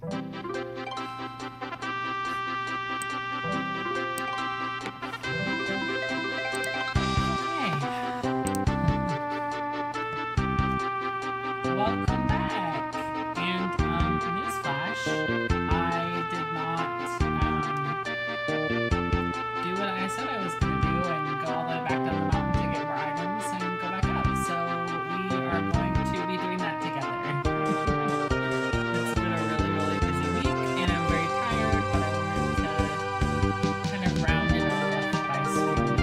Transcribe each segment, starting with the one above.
Welcome back. And newsflash, I did not do what I said I was going to do and go all the way back down the mountain to get more items and go back up. So we are going to be doing that together. It's been a really, really busy week and I'm very tired, but I wanted to kind of round it off by streaming.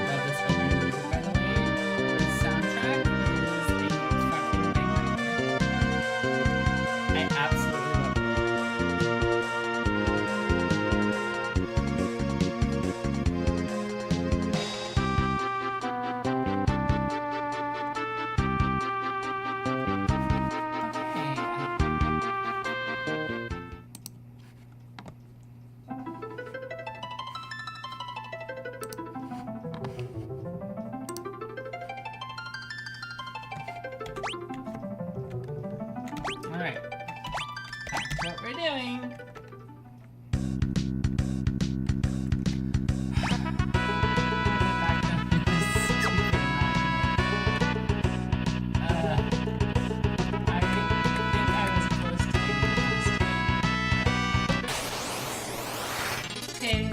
Love this opening music, by the way. The soundtrack is a fucking banger. I absolutely love it. Alright. That's what we're doing. Back down this stupid mountain. I think I was close to being the last. Okay.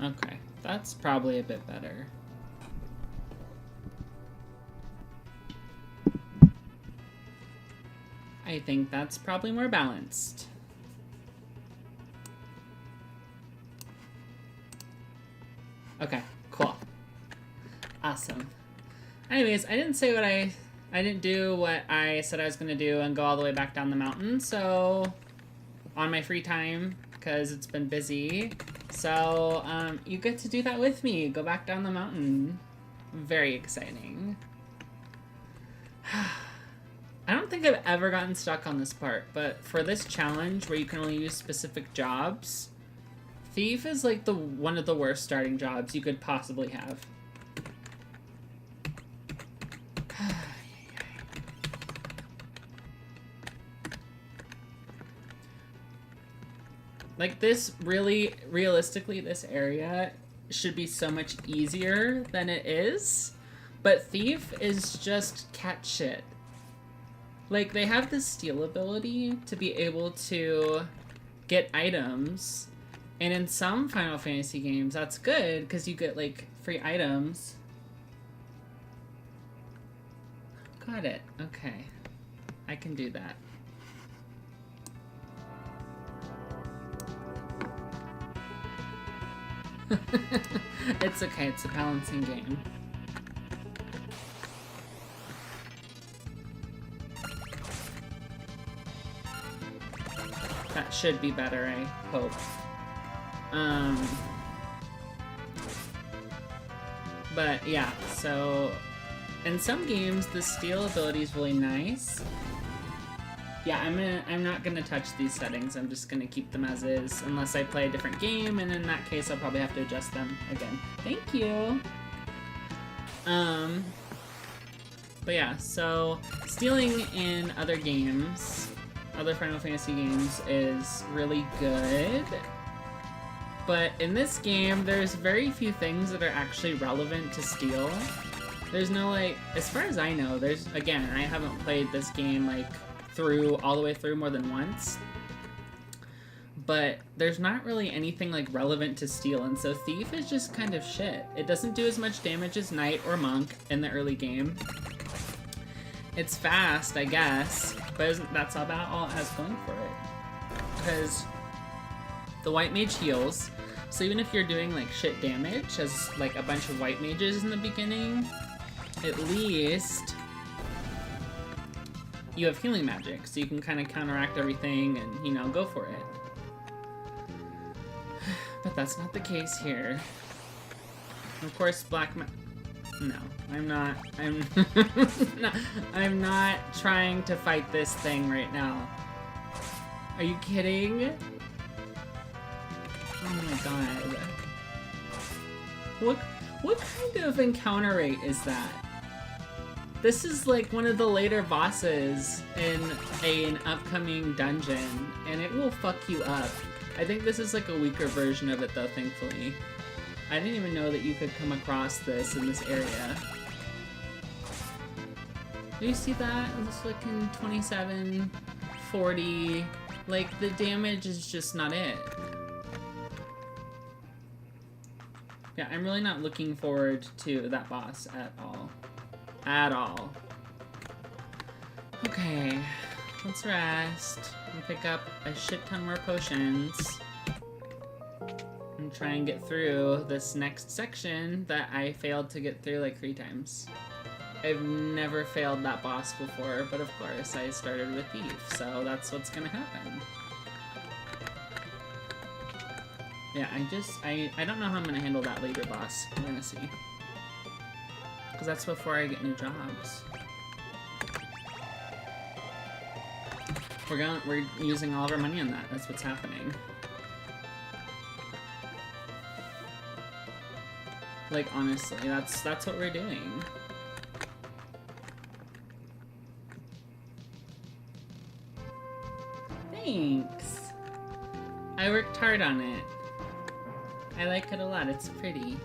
Okay, that's probably a bit better. I think that's probably more balanced. Okay, cool. Awesome. Anyways, I didn't do what I said I was gonna do and go all the way back down the mountain, so on my free time, because it's been busy. So, you get to do that with me. Go back down the mountain. Very exciting. I don't think I've ever gotten stuck on this part, but for this challenge where you can only use specific jobs, Thief is like one of the worst starting jobs you could possibly have. Like this, really, realistically, this area should be so much easier than it is, but Thief is just cat shit. Like, they have the steal ability to be able to get items. And in some Final Fantasy games, that's good, because you get, like, free items. Got it. Okay. I can do that. It's okay, it's a balancing game. That should be better, I hope. But yeah, so in some games the steal ability is really nice. Yeah, I'm not gonna touch these settings. I'm just gonna keep them as is unless I play a different game, and in that case I'll probably have to adjust them again. Thank you. But yeah, so stealing in other games, other Final Fantasy games, is really good. But in this game, there's very few things that are actually relevant to steal. There's no, like, as far as I know, there's, again, I haven't played this game, like, all the way through more than once. But there's not really anything, like, relevant to steal, and so Thief is just kind of shit. It doesn't do as much damage as Knight or Monk in the early game. It's fast, I guess, but that's about all it has going for it. Because the White Mage heals, so even if you're doing, like, shit damage as, like, a bunch of White Mages in the beginning, at least you have healing magic, so you can kind of counteract everything and, you know, go for it. But that's not the case here. Of course, no, I'm not. No, I'm not trying to fight this thing right now. Are you kidding? Oh my god. What kind of encounter rate is that? This is like one of the later bosses in an upcoming dungeon, and it will fuck you up. I think this is like a weaker version of it though, thankfully. I didn't even know that you could come across this in this area. Do you see that? It's fucking 27, 40. Like, the damage is just not it. Yeah, I'm really not looking forward to that boss at all. At all. Okay, let's rest and pick up a shit ton more potions and try and get through this next section that I failed to get through like 3 times. I've never failed that boss before, but of course I started with Thief, so that's what's gonna happen. Yeah, I don't know how I'm gonna handle that later boss. We're gonna see. Because that's before I get new jobs. We're using all of our money on that. That's what's happening. Like, honestly, that's what we're doing. Thanks. I worked hard on it. I like it a lot. It's pretty.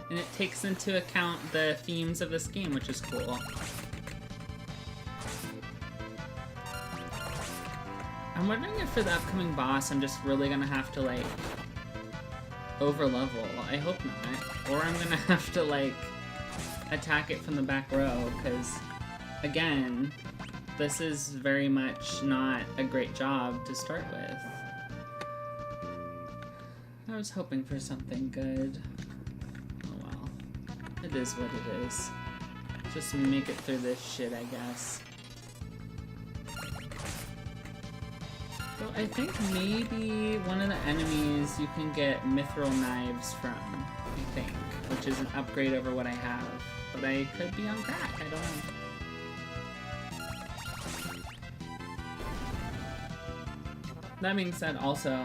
And it takes into account the themes of this game, which is cool. I'm wondering if for the upcoming boss I'm just really gonna have to, like, over-level. I hope not. Or I'm gonna have to, like, attack it from the back row, because, again, this is very much not a great job to start with. I was hoping for something good. Oh well. It is what it is. Just make it through this shit, I guess. Well, I think maybe one of the enemies you can get mithril knives from, I think, which is an upgrade over what I have. But I could be on crack, I don't know. That being said, also,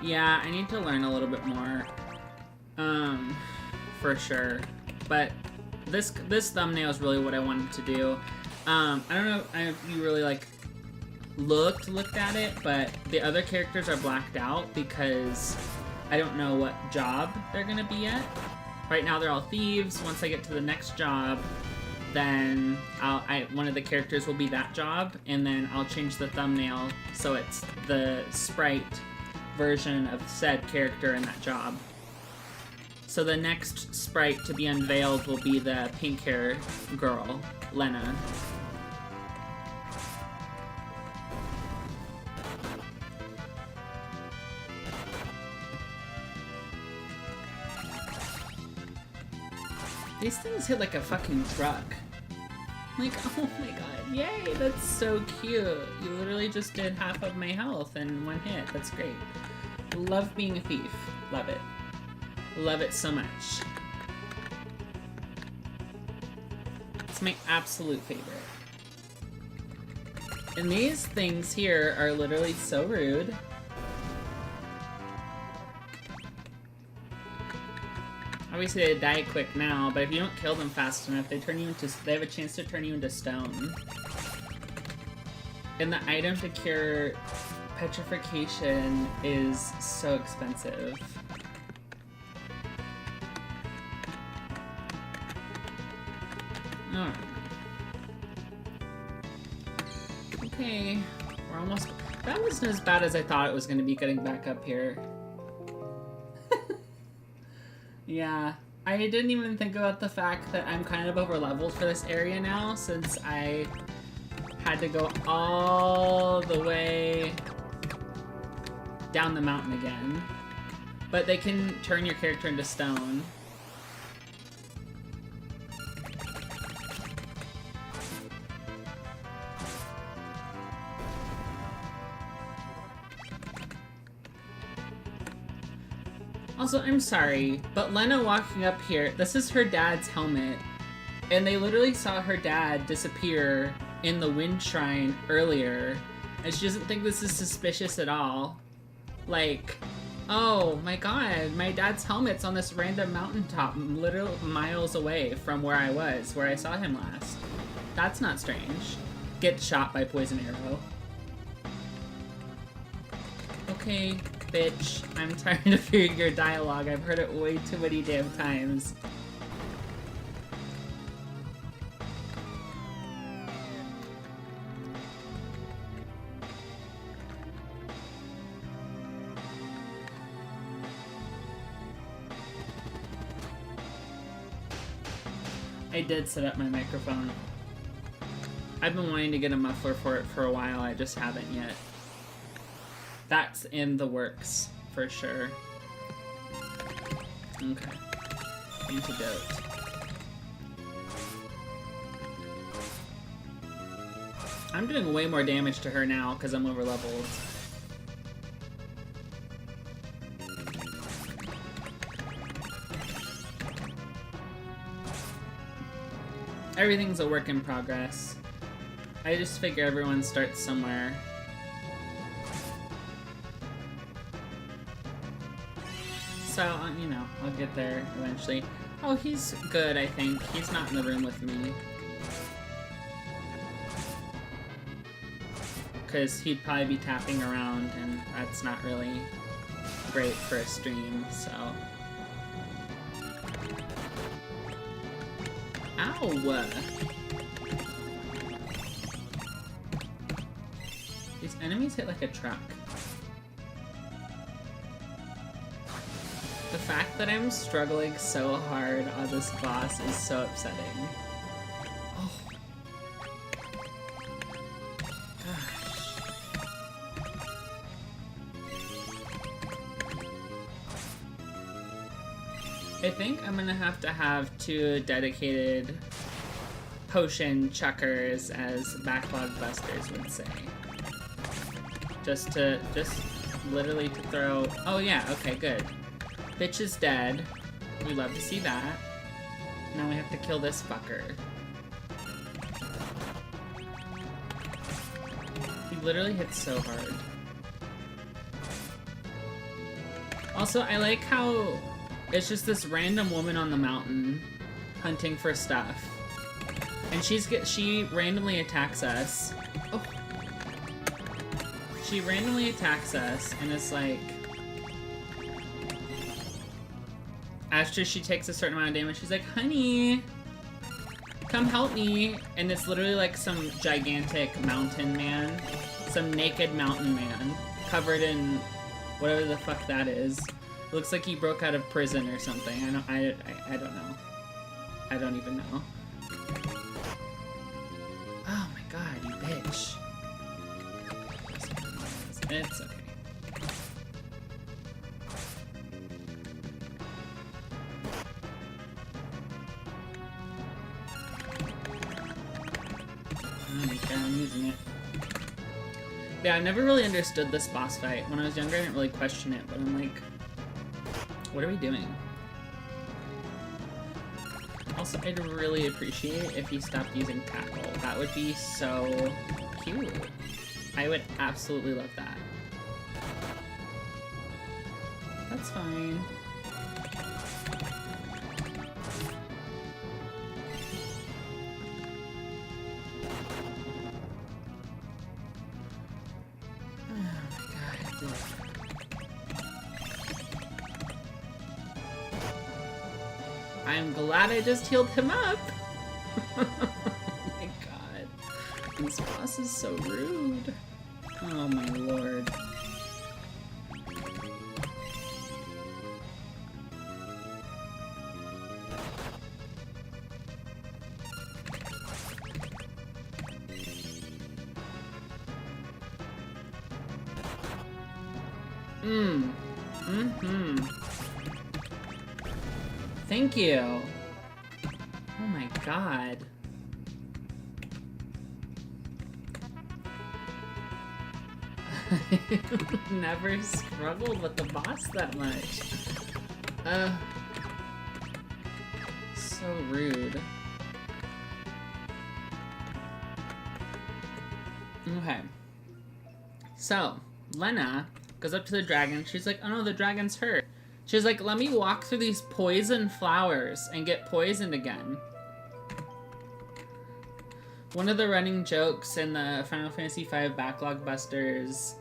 yeah, I need to learn a little bit more, for sure, but this thumbnail is really what I wanted to do. I don't know if you really, like, looked at it, but the other characters are blacked out because I don't know what job they're gonna be yet. Right now they're all thieves. Once I get to the next job, then one of the characters will be that job, and then I'll change the thumbnail so it's the sprite version of said character in that job. So the next sprite to be unveiled will be the pink hair girl, Lena. These things hit like a fucking truck. Like, oh my god, yay, that's so cute. You literally just did half of my health in one hit. That's great. Love being a thief. Love it. Love it so much. It's my absolute favorite. And these things here are literally so rude. Obviously they die quick now, but if you don't kill them fast enough, they have a chance to turn you into stone. And the item to cure petrification is so expensive. Alright. Okay, we're almost... That wasn't as bad as I thought it was going to be getting back up here. Yeah, I didn't even think about the fact that I'm kind of over-leveled for this area now, since I had to go all the way down the mountain again. But they can turn your character into stone. Also, I'm sorry, but Lena walking up here, this is her dad's helmet. And they literally saw her dad disappear in the wind shrine earlier. And she doesn't think this is suspicious at all. Like, oh my god, my dad's helmet's on this random mountaintop literal miles away from where I was, where I saw him last. That's not strange. Get shot by poison arrow. Okay, bitch, I'm tired of hearing your dialogue. I've heard it way too many damn times. I did set up my microphone. I've been wanting to get a muffler for it for a while, I just haven't yet. That's in the works, for sure. Okay. Antidote. I'm doing way more damage to her now because I'm over-leveled. Everything's a work in progress. I just figure everyone starts somewhere. So, you know, I'll get there eventually. Oh, he's good, I think. He's not in the room with me. Because he'd probably be tapping around, and that's not really great for a stream, so... Ow! These enemies hit like a truck. The fact that I'm struggling so hard on this boss is so upsetting. Oh. Gosh. I think I'm gonna have to have 2 dedicated potion chuckers, as backlog busters would say. Just literally to throw... Oh yeah, okay, good. Bitch is dead. We love to see that. Now we have to kill this fucker. He literally hits so hard. Also, I like how it's just this random woman on the mountain hunting for stuff. And she randomly attacks us. Oh. She randomly attacks us and is like, after she takes a certain amount of damage, she's like, honey, come help me. And it's literally like some gigantic mountain man, some naked mountain man covered in whatever the fuck that is. Looks like he broke out of prison or something. I don't know. I don't even know. Oh my god, you bitch. It's okay. Okay, I'm using it. Yeah, I never really understood this boss fight. When I was younger, I didn't really question it, but I'm like, what are we doing? Also, I'd really appreciate if he stopped using tackle. That would be so cute. I would absolutely love that. That's fine. I'm glad I just healed him up. Oh my god. This boss is so rude. Oh my lord. Thank you. Oh my god. I've never struggled with the boss that much. So rude. Okay. So, Lena goes up to the dragon. She's like, oh no, the dragon's hurt. She's like, let me walk through these poison flowers and get poisoned again. One of the running jokes in the Final Fantasy V Backlog Busters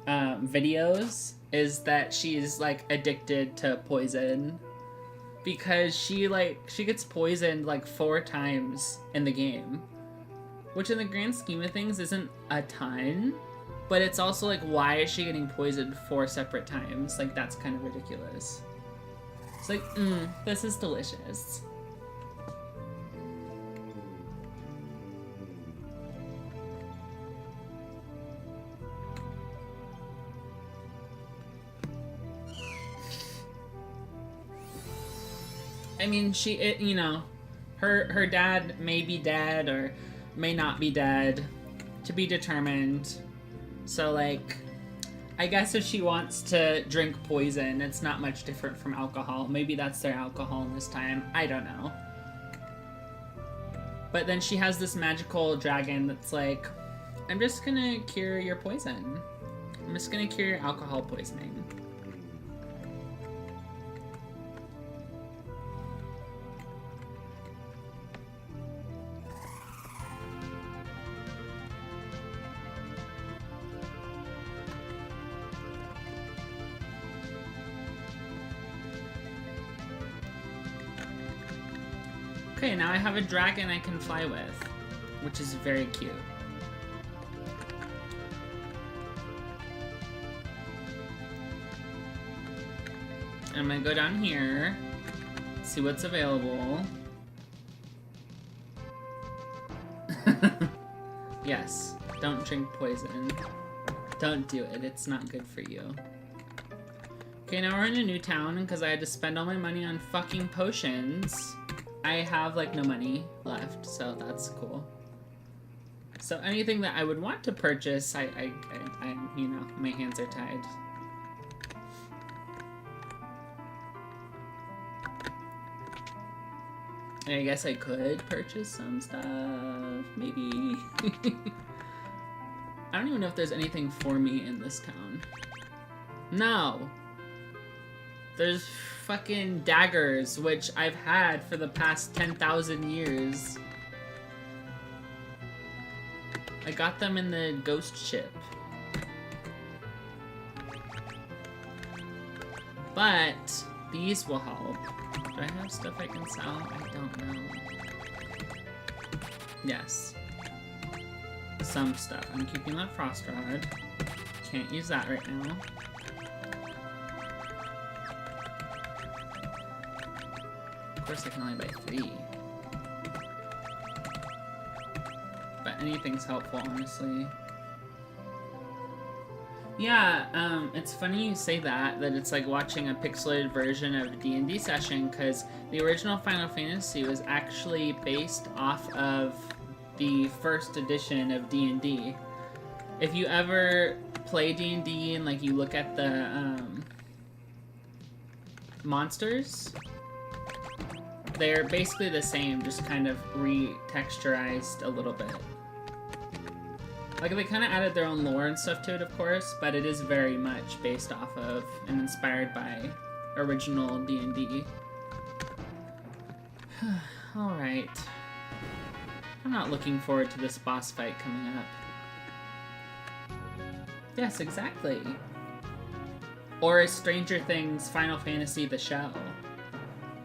videos is that she's like addicted to poison because she gets poisoned like 4 times in the game, which in the grand scheme of things isn't a ton. But it's also like, why is she getting poisoned 4 separate times? Like, that's kind of ridiculous. It's like, this is delicious. I mean, you know, her dad may be dead or may not be dead, to be determined. So, like, I guess if she wants to drink poison, it's not much different from alcohol. Maybe that's their alcohol in this time. I don't know. But then she has this magical dragon that's like, I'm just gonna cure your poison. I'm just gonna cure your alcohol poisoning. Okay, now I have a dragon I can fly with, which is very cute. And I'm gonna go down here, see what's available. Yes, don't drink poison. Don't do it, it's not good for you. Okay, now we're in a new town, and because I had to spend all my money on fucking potions, I have, like, no money left, so that's cool. So anything that I would want to purchase, I you know, my hands are tied. I guess I could purchase some stuff, maybe. I don't even know if there's anything for me in this town. No! There's fucking daggers, which I've had for the past 10,000 years. I got them in the ghost ship. But these will help. Do I have stuff I can sell? I don't know. Yes. Some stuff. I'm keeping that frost rod. Can't use that right now. Of course I can only buy 3. But anything's helpful, honestly. Yeah, it's funny you say that it's like watching a pixelated version of a D&D session, because the original Final Fantasy was actually based off of the first edition of D&D. If you ever play D&D and like you look at the monsters, they're basically the same, just kind of re-texturized a little bit. Like, they kind of added their own lore and stuff to it, of course, but it is very much based off of and inspired by original D&D. Alright. I'm not looking forward to this boss fight coming up. Yes, exactly. Or is Stranger Things Final Fantasy the show?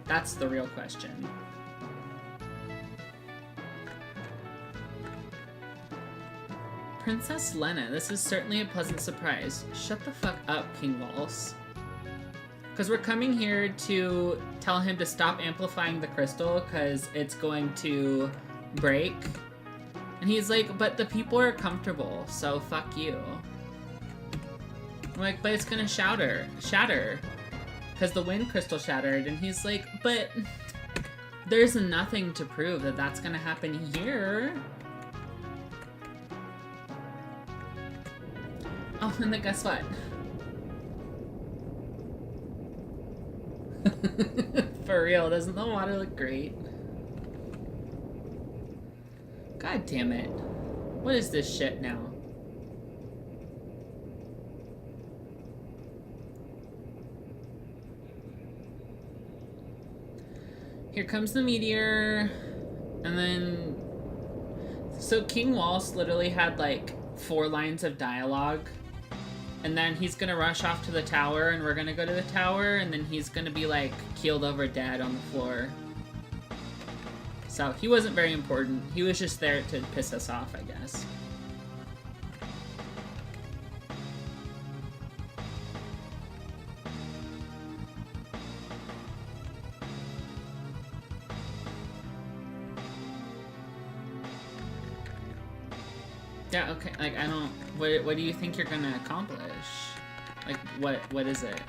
That's the real question. Princess Lena, this is certainly a pleasant surprise. Shut the fuck up, King Waltz. Because we're coming here to tell him to stop amplifying the crystal because it's going to break. And he's like, but the people are comfortable, so fuck you. I'm like, but it's gonna shatter. Because the wind crystal shattered, and he's like, but there's nothing to prove that that's gonna happen here. Oh, and then guess what? For real, doesn't the water look great? God damn it. What is this shit now? Here comes the meteor. And then... So King Waltz literally had like 4 lines of dialogue. And then he's gonna rush off to the tower, and we're gonna go to the tower, and then he's gonna be like keeled over dead on the floor. So he wasn't very important. He was just there to piss us off, I guess. Yeah, okay, like, I don't... What do you think you're gonna accomplish? Like, what is it?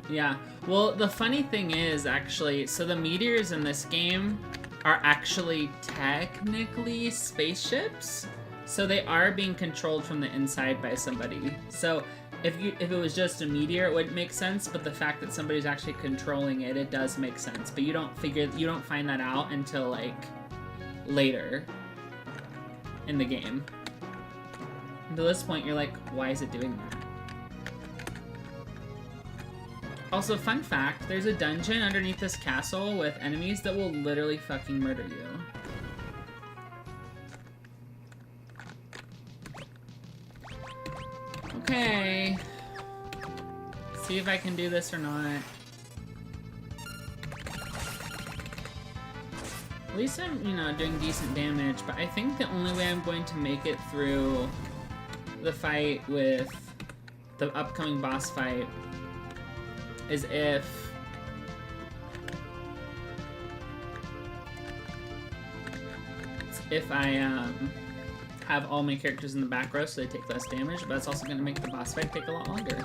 Yeah, well, the funny thing is, actually, so the meteors in this game are actually technically spaceships, so they are being controlled from the inside by somebody. So if it was just a meteor, it wouldn't make sense, but the fact that somebody's actually controlling it, it does make sense. But you don't find that out until, like, later in the game. Until this point, you're like, why is it doing that? Also, fun fact, there's a dungeon underneath this castle with enemies that will literally fucking murder you. Okay. See if I can do this or not. At least I'm, doing decent damage, but I think the only way I'm going to make it through the fight with the upcoming boss fight is if I have all my characters in the back row so they take less damage, but that's also going to make the boss fight take a lot longer.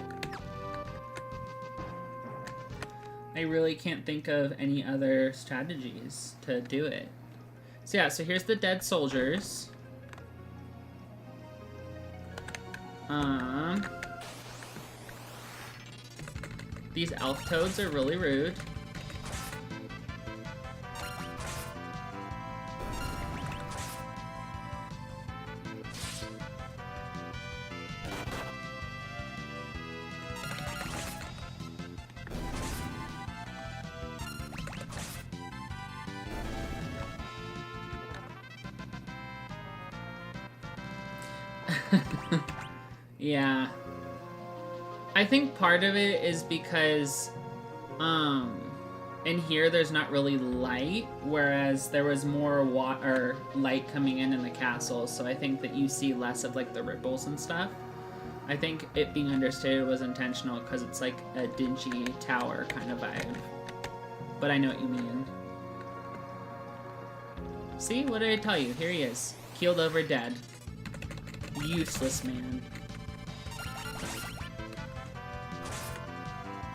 I really can't think of any other strategies to do it. So yeah, so here's the dead soldiers. These elf toads are really rude. Yeah. I think part of it is because, in here there's not really light, whereas there was more water light coming in the castle, so I think that you see less of like the ripples and stuff. I think it being understated was intentional because it's like a dingy tower kind of vibe. But I know what you mean. See, what did I tell you? Here he is, keeled over dead. Useless man.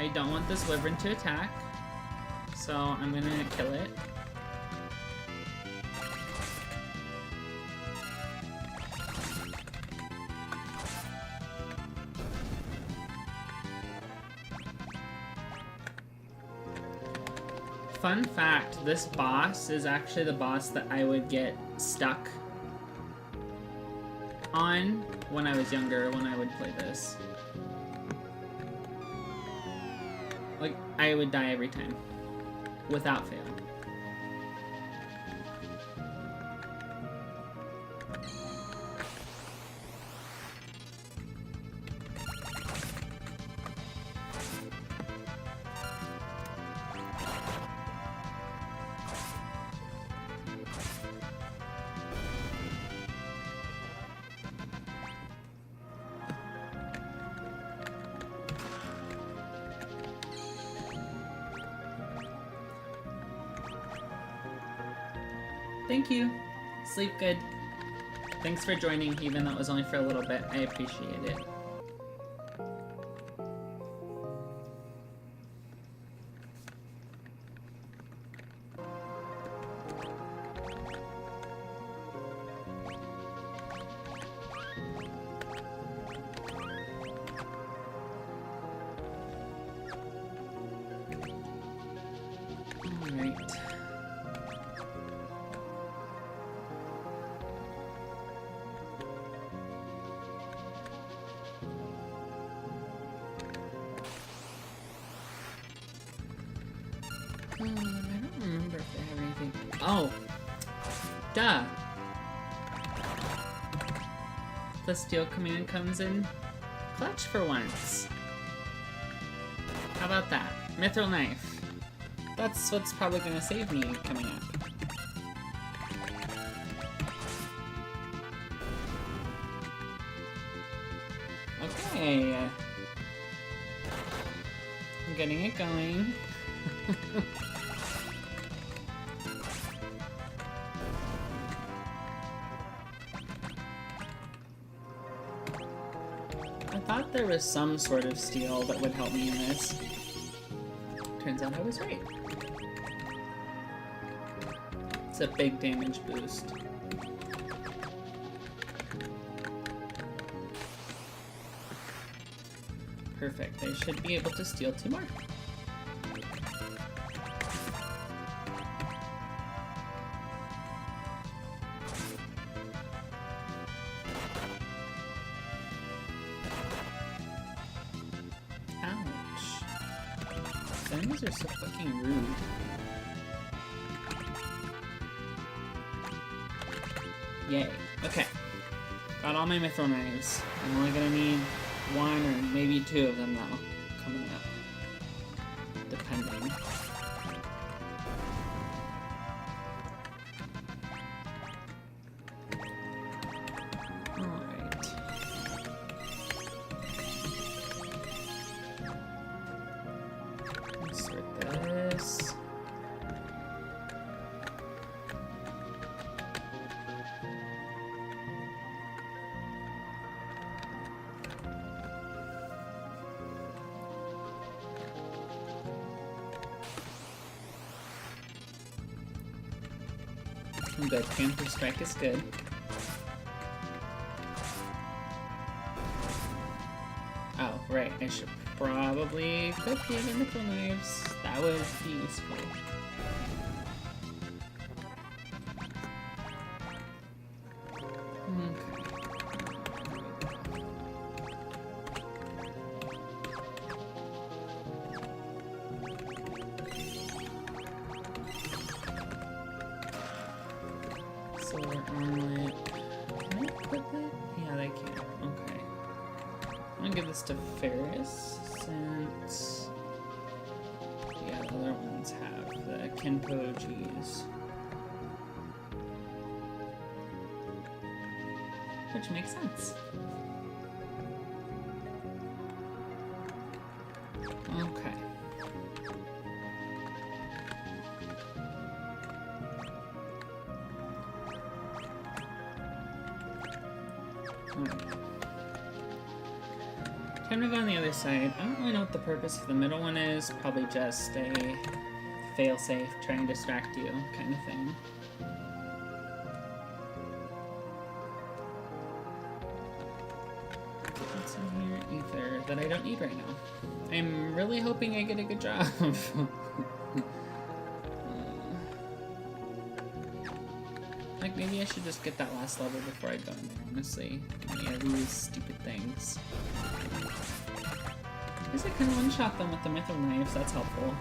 I don't want this wyvern to attack, so I'm gonna kill it. Fun fact, this boss is actually the boss that I would get stuck on when I was younger, when I would play this. Like, I would die every time, without fail. Thank you. Sleep good. Thanks for joining, even though it was only for a little bit. I appreciate it. I don't remember if they have anything. Oh! Duh! The steel command comes in clutch for once. How about that? Mithril knife. That's what's probably gonna save me coming up. Okay. I'm getting it going. I thought there was some sort of steel that would help me in this. Turns out I was right. It's a big damage boost. Perfect. I should be able to steal 2 more. Enemies are so fucking rude. Yay. Okay. Got all my mithril knives. I'm only gonna need 1 or maybe 2 of them now. Coming up. Depending. Good. Panther Strike is good. Oh, right. I should probably equip the other mithril knives. That would be useful. this to Ferris, since yeah, the other ones have the Kenpojis. Which makes sense. Okay. Time to go on the other side. I don't really know what the purpose of the middle one is. Probably just a fail-safe, try and distract you kind of thing. What's in here? Ether that I don't need right now. I'm really hoping I get a good job. Like, maybe I should just get that last level before I go in there, honestly. Any of these stupid things. I guess I can one-shot them with the mithril knives, that's helpful.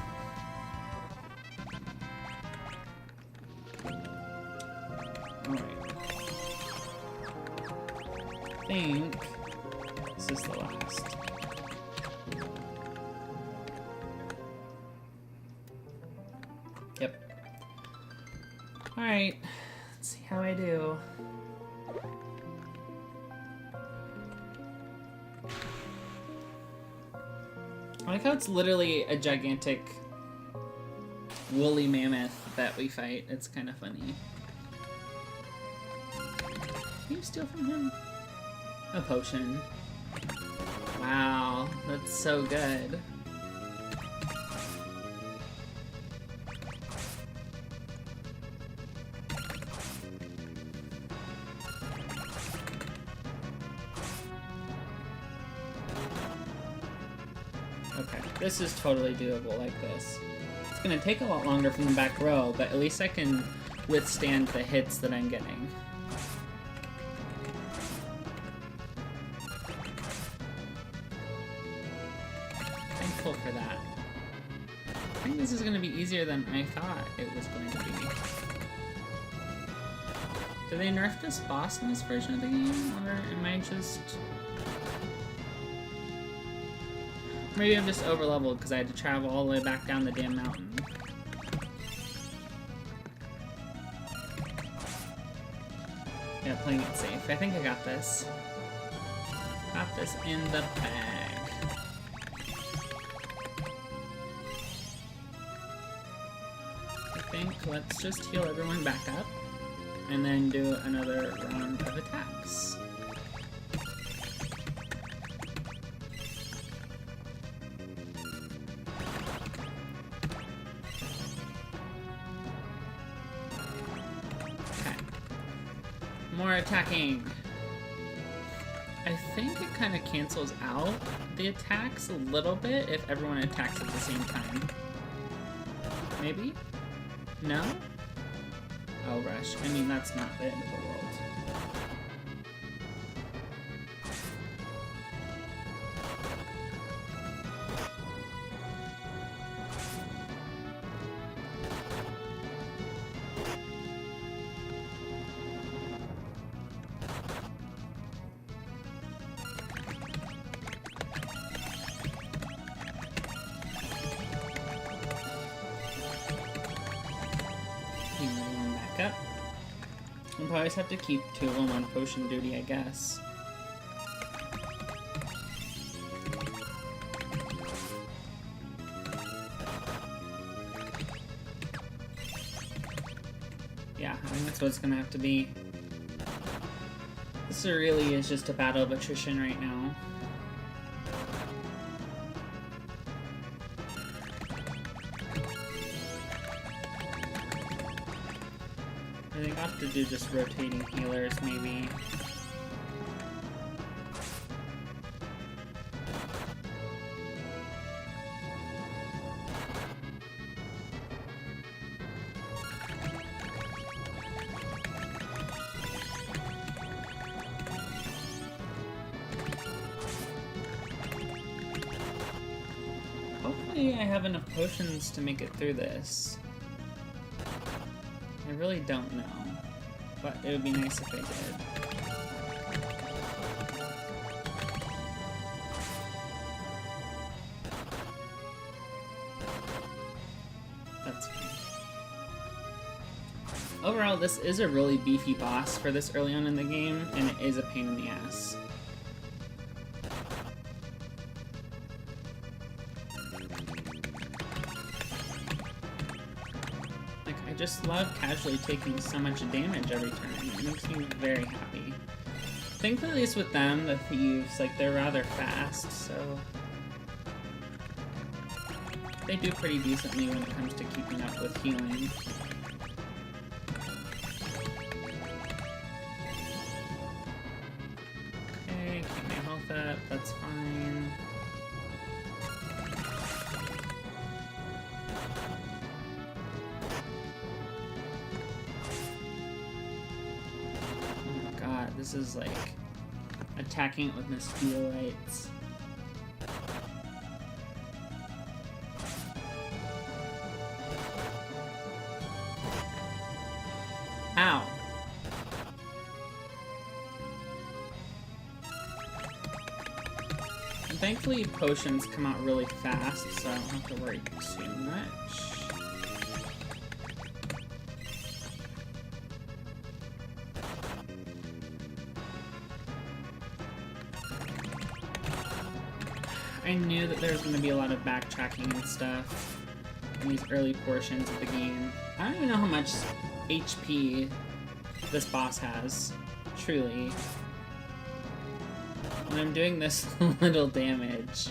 Alright. I think this is the last. Yep. Alright. Let's see how I do. I like how it's literally a gigantic woolly mammoth that we fight. It's kind of funny. Can you steal from him? A potion. Wow, that's so good. Okay, this is totally doable like this. It's gonna take a lot longer from the back row, but at least I can withstand the hits that I'm getting. Thankful for that. I think this is gonna be easier than I thought it was going to be. Do they nerf this boss in this version of the game, or am I just... Maybe I'm just over-leveled because I had to travel all the way back down the damn mountain. Yeah, playing it safe. I think I got this. Got this in the bag. I think let's just heal everyone back up and then do another round of attacks. More attacking. I think it kind of cancels out the attacks a little bit if everyone attacks at the same time. Maybe? No? Oh, rush. I mean, that's not the end of the world. Up. We'll probably just have to keep two of them on potion duty, I guess. Yeah, I think that's what it's gonna have to be. This really is just a battle of attrition right now. I think I'll have to do just rotating healers, maybe. Hopefully I have enough potions to make it through this. I really don't know, but it would be nice if I did. That's fine. Overall, this is a really beefy boss for this early on in the game, and it is a pain in the ass. Like, I just love casually taking so much damage every turn. It makes me very happy. Thankfully, at least with them, the thieves, like, they're rather fast, so they do pretty decently when it comes to keeping up with healing. Okay, keep my health up, that's fine. Oh my god, this is like attacking it with mosquito lights. Ow. And thankfully potions come out really fast, so I don't have to worry too much. I knew that there was going to be a lot of backtracking and stuff in these early portions of the game. I don't even know how much HP this boss has, truly. And I'm doing this little damage.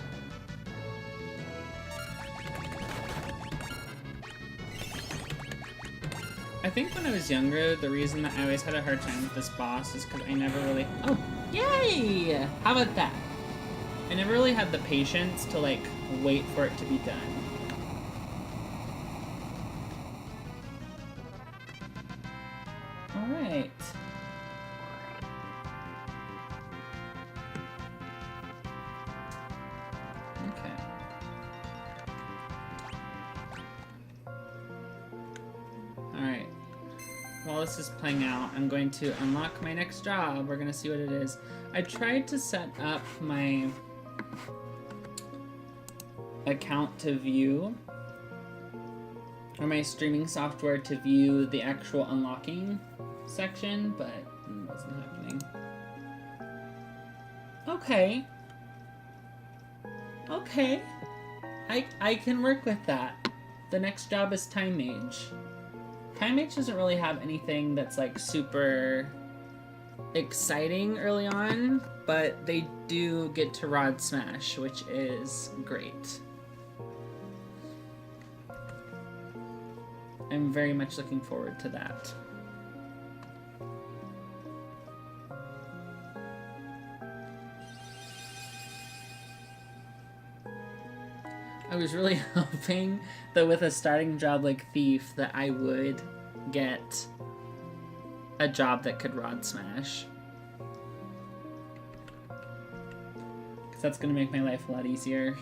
I think when I was younger, the reason that I always had a hard time with this boss is because I never really... Oh, yay! How about that? I never really had the patience to, like, wait for it to be done. Alright. Okay. Alright. While this is playing out, I'm going to unlock my next job. We're going to see what it is. I tried to set up my account to view, or my streaming software to view the actual unlocking section, but it wasn't happening. Okay. Okay. I can work with that. The next job is Time Mage. Time Mage doesn't really have anything that's like super exciting early on, but they do get to Rod Smash, which is great. I'm very much looking forward to that. I was really hoping that with a starting job like Thief that I would get a job that could Rod Smash. Because that's going to make my life a lot easier.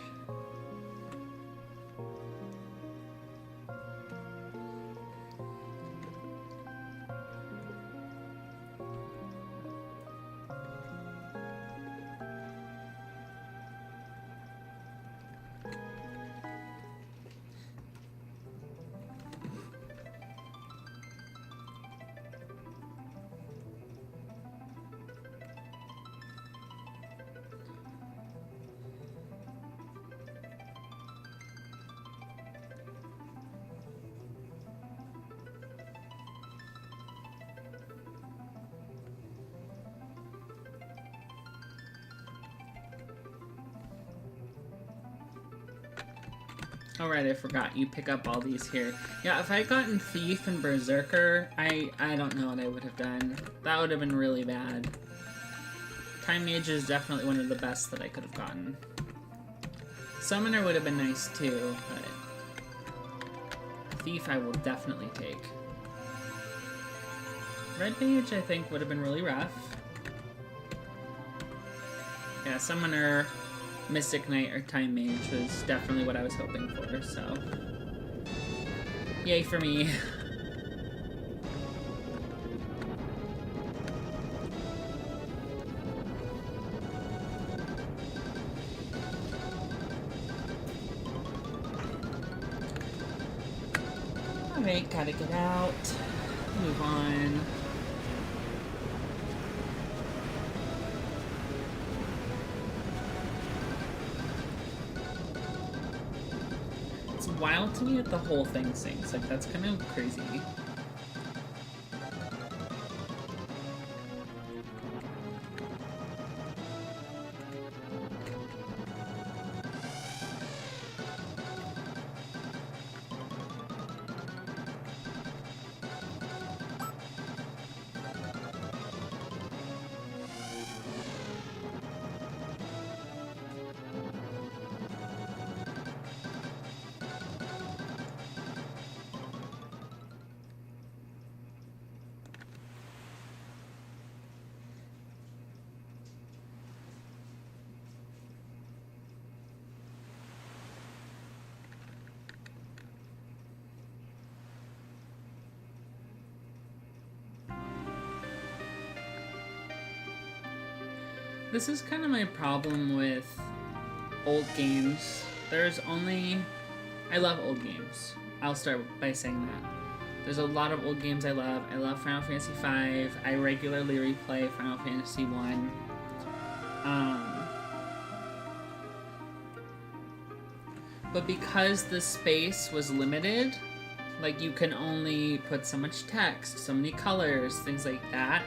Oh right, I forgot. You pick up all these here. Yeah, if I had gotten Thief and Berserker, I don't know what I would have done. That would have been really bad. Time Mage is definitely one of the best that I could have gotten. Summoner would have been nice too, but Thief I will definitely take. Red Mage I think would have been really rough. Yeah, Summoner, Mystic Knight, or Time Mage was definitely what I was hoping for, so yay for me. Alright, gotta get out. Move on. It's wild to me that the whole thing sinks. Like, that's kind of crazy. This is kind of my problem with old games. I love old games. I'll start by saying that. There's a lot of old games I love. I love Final Fantasy V. I regularly replay Final Fantasy I. But because the space was limited, like you can only put so much text, so many colors, things like that,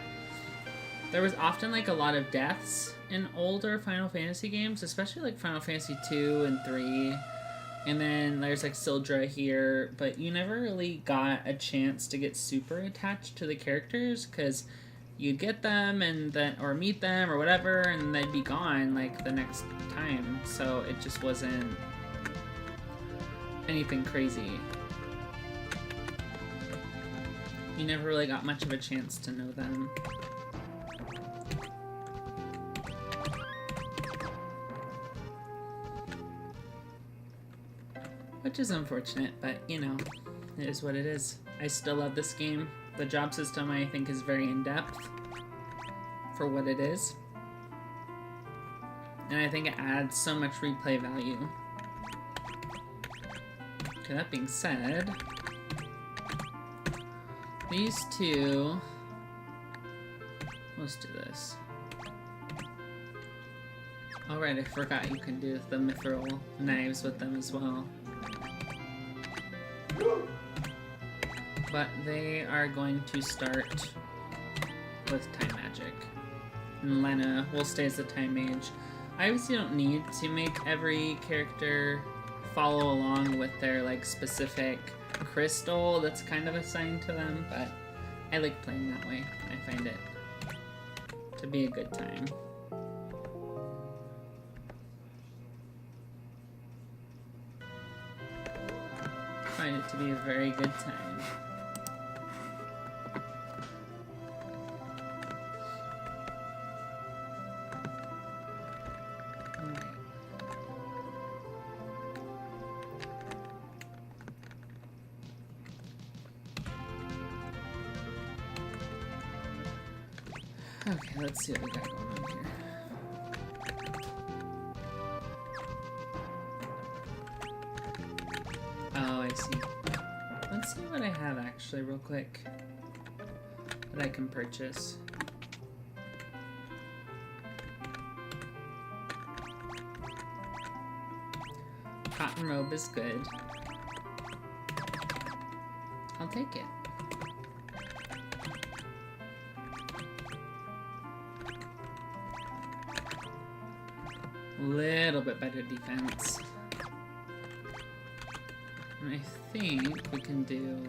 there was often like a lot of deaths in older Final Fantasy games, especially like Final Fantasy 2 and 3. And then there's like Sildra here, but you never really got a chance to get super attached to the characters because you'd get them and then or meet them or whatever, and they'd be gone like the next time. So it just wasn't anything crazy. You never really got much of a chance to know them. Which is unfortunate, but you know, it is what it is. I still love this game. The job system I think is very in-depth for what it is. And I think it adds so much replay value. Okay, that being said, these two, let's do this. Alright, I forgot you can do the mithril knives with them as well. But they are going to start with time magic. And Lena will stay as the time mage. I obviously don't need to make every character follow along with their like specific crystal that's kind of assigned to them, but I like playing that way. I find it to be a good time. I find it to be a very good time. Okay, let's see what we got going on here. Oh, I see. Let's see what I have actually real quick that I can purchase. Cotton robe is good. I'll take it. Little bit better defense. And I think we can do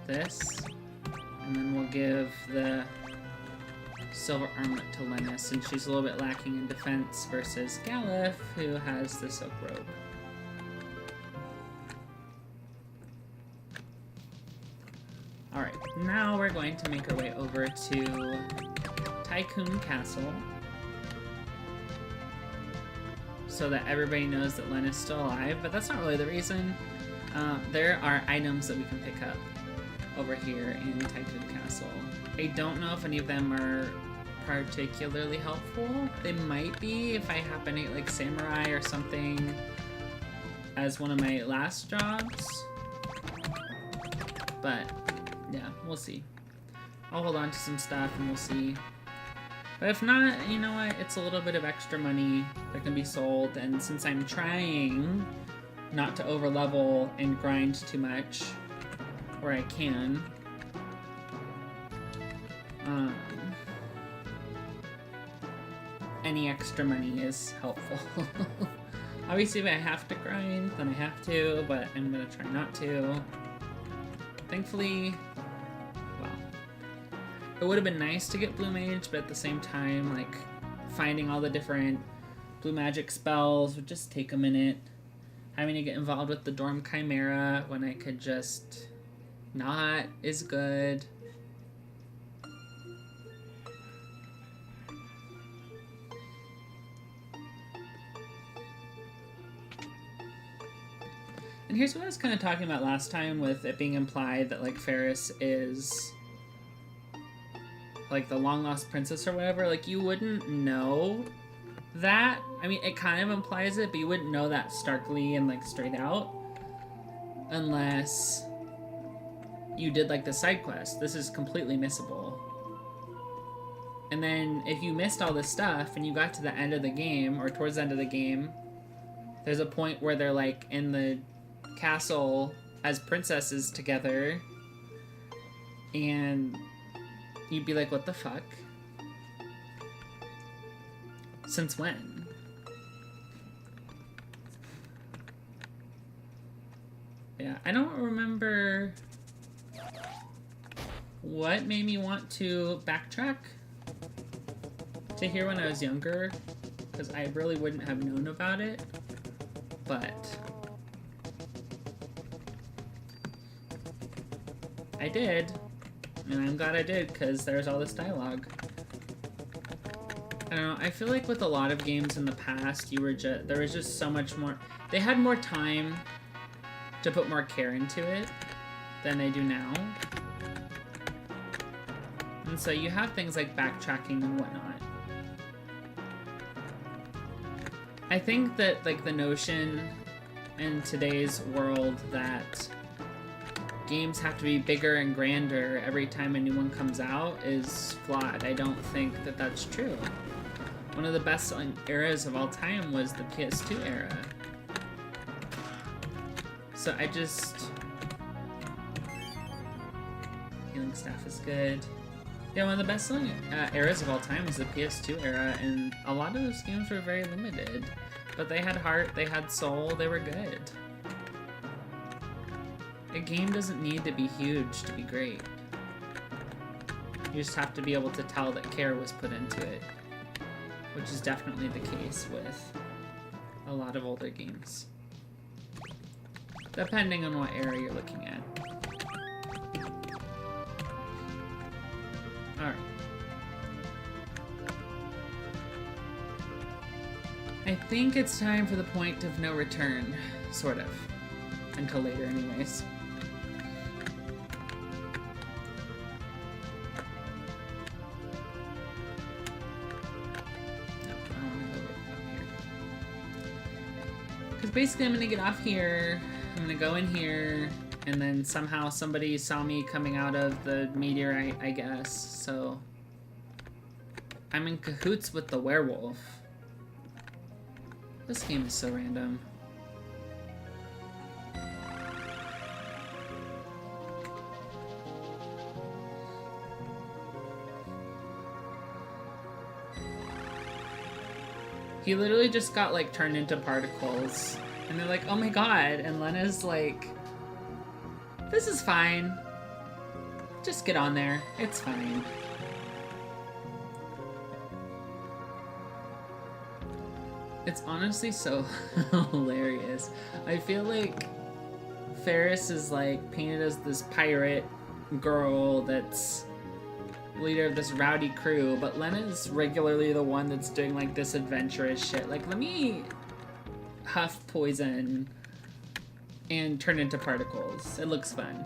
this, and then we'll give the silver armlet to Lena, since she's a little bit lacking in defense versus Galif, who has the silk robe. Alright, now we're going to make our way over to Tycoon Castle, so that everybody knows that Lena's still alive, but that's not really the reason. There are items that we can pick up over here in Tycoon Castle. I don't know if any of them are particularly helpful. They might be if I happen to get like Samurai or something as one of my last jobs. But, yeah, we'll see. I'll hold on to some stuff and we'll see. But if not, you know what? It's a little bit of extra money that can be sold. And since I'm trying not to overlevel and grind too much, where I can, any extra money is helpful. Obviously, if I have to grind, then I have to, but I'm gonna try not to. Thankfully, well, it would have been nice to get Blue Mage, but at the same time, like, finding all the different blue magic spells would just take a minute. Having to get involved with the Dorm Chimera when I could just not is good. And here's what I was kind of talking about last time with it being implied that, like, Ferris is, like, the long-lost princess or whatever. Like, you wouldn't know that. I mean, it kind of implies it, but you wouldn't know that starkly and, like, straight out. Unless you did, like, the side quest. This is completely missable. And then, if you missed all this stuff and you got to the end of the game, or towards the end of the game, there's a point where they're, like, in the castle as princesses together, and you'd be like, what the fuck? Since when? Yeah, I don't remember what made me want to backtrack to here when I was younger, because I really wouldn't have known about it, but I did, and I'm glad I did, because there's all this dialogue. I don't know, I feel like with a lot of games in the past, there was just so much more, they had more time to put more care into it than they do now. And so you have things like backtracking and whatnot. I think that, like, the notion in today's world that games have to be bigger and grander every time a new one comes out is flawed. I don't think that that's true. One of the best-selling eras of all time was the PS2 era. So I just... Healing Staff is good. Yeah, one of the best-selling eras of all time was the PS2 era, and a lot of those games were very limited. But they had heart, they had soul, they were good. A game doesn't need to be huge to be great. You just have to be able to tell that care was put into it, which is definitely the case with a lot of older games, depending on what era you're looking at. Alright. I think it's time for the point of no return, sort of. Until later anyways. Basically, I'm gonna get off here, I'm gonna go in here, and then somehow somebody saw me coming out of the meteorite, I guess, so I'm in cahoots with the werewolf. This game is so random. He literally just got, like, turned into particles. And they're like, oh my god. And Lena's like, this is fine. Just get on there. It's fine. It's honestly so hilarious. I feel like Ferris is, like, painted as this pirate girl that's leader of this rowdy crew, but Lena's regularly the one that's doing, like, this adventurous shit. Like, let me huff poison and turn into particles. It looks fun.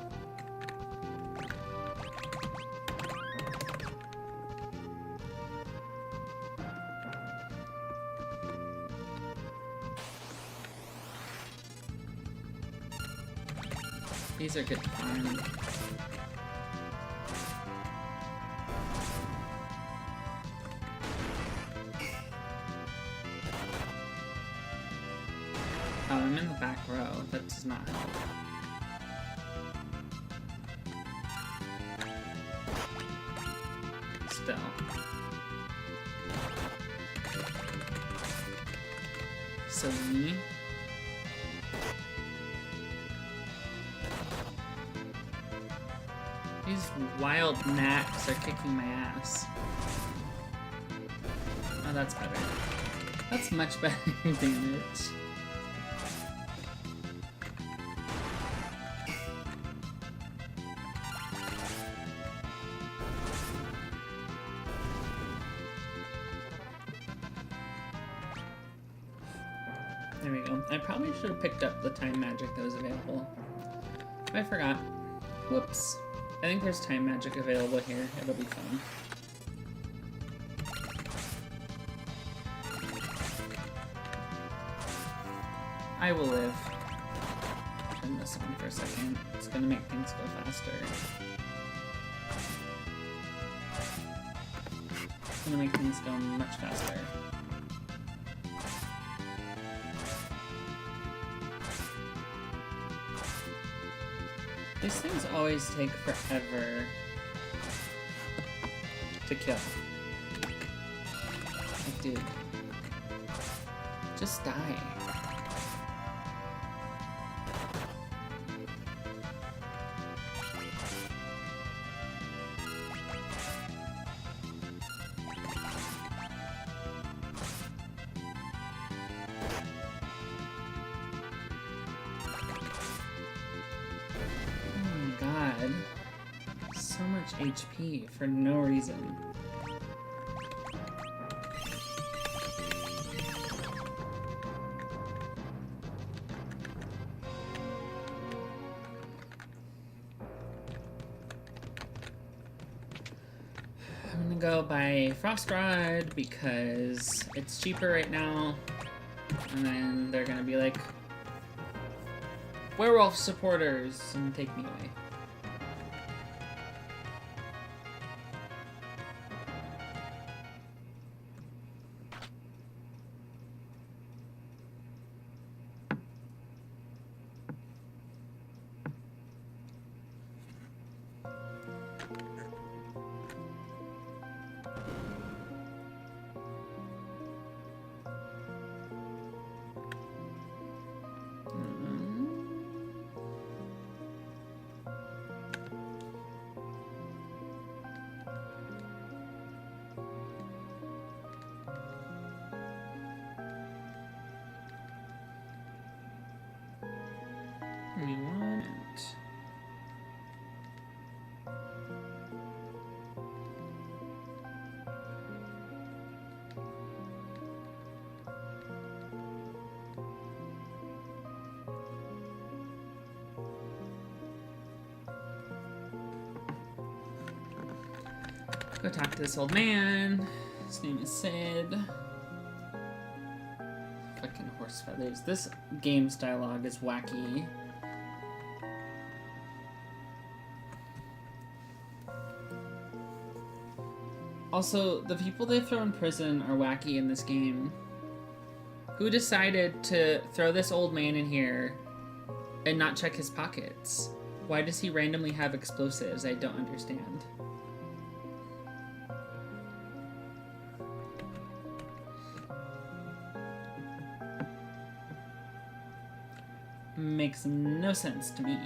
These are good fun. Oh, I'm in the back row. That does not help. Still. Silly. These wild gnats are kicking my ass. Oh, that's better. That's much better damage. There we go. I probably should have picked up the time magic that was available. I forgot. Whoops. I think there's time magic available here. It'll be fun. I will live. Turn this on for a second. It's gonna make things go faster. It's gonna make things go much faster. These things always take forever to kill. Like, dude. Just die. So much HP for no reason. I'm gonna go buy Frost Rod because it's cheaper right now, and then they're gonna be like, werewolf supporters, and take me away. We want go talk to this old man. His name is Sid. Fucking horse feathers. This game's dialogue is wacky. Also, the people they throw in prison are wacky in this game. Who decided to throw this old man in here and not check his pockets? Why does he randomly have explosives? I don't understand. Makes no sense to me.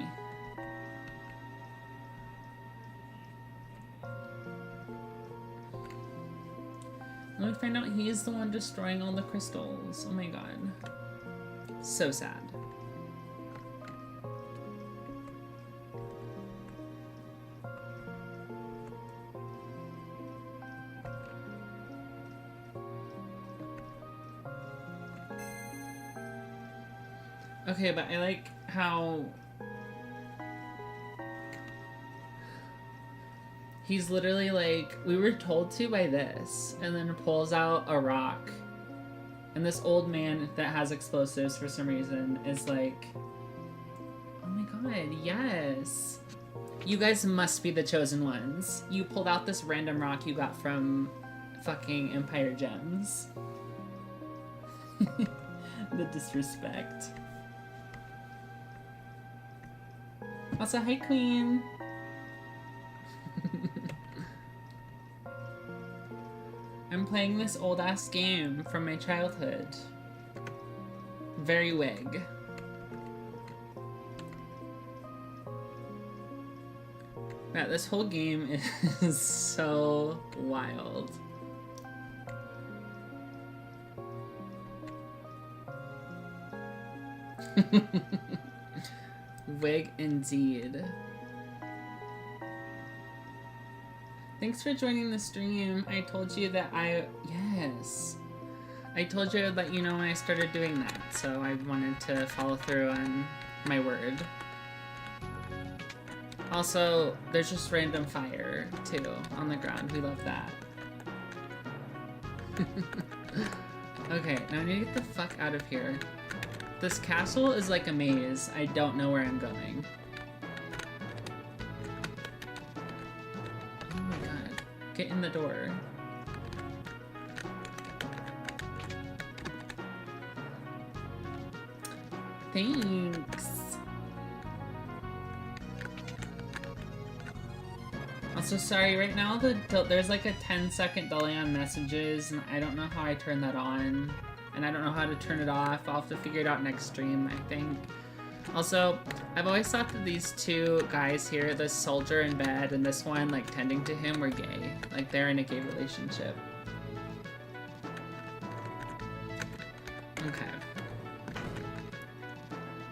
And we find out he is the one destroying all the crystals. Oh my god. So sad. Okay, but I like how he's literally like, we were told to by this, and then pulls out a rock. And this old man that has explosives for some reason is like, oh my god, yes. You guys must be the chosen ones. You pulled out this random rock you got from fucking Empire Gems. The disrespect. Also, hi, Queen. I'm playing this old-ass game from my childhood. Very wig. Yeah, this whole game is so wild. Wig indeed. Thanks for joining the stream. I told you that yes. I told you I would let you know when I started doing that, so I wanted to follow through on my word. Also, there's just random fire, too, on the ground. We love that. Okay, now I need to get the fuck out of here. This castle is like a maze. I don't know where I'm going. Oh my god. Get in the door. Thanks. Also, sorry, right now there's like a 10-second delay on messages, and I don't know how I turn that on, and I don't know how to turn it off. I'll have to figure it out next stream, I think. Also, I've always thought that these two guys here, this soldier in bed and this one, like, tending to him, were gay. Like, they're in a gay relationship. Okay.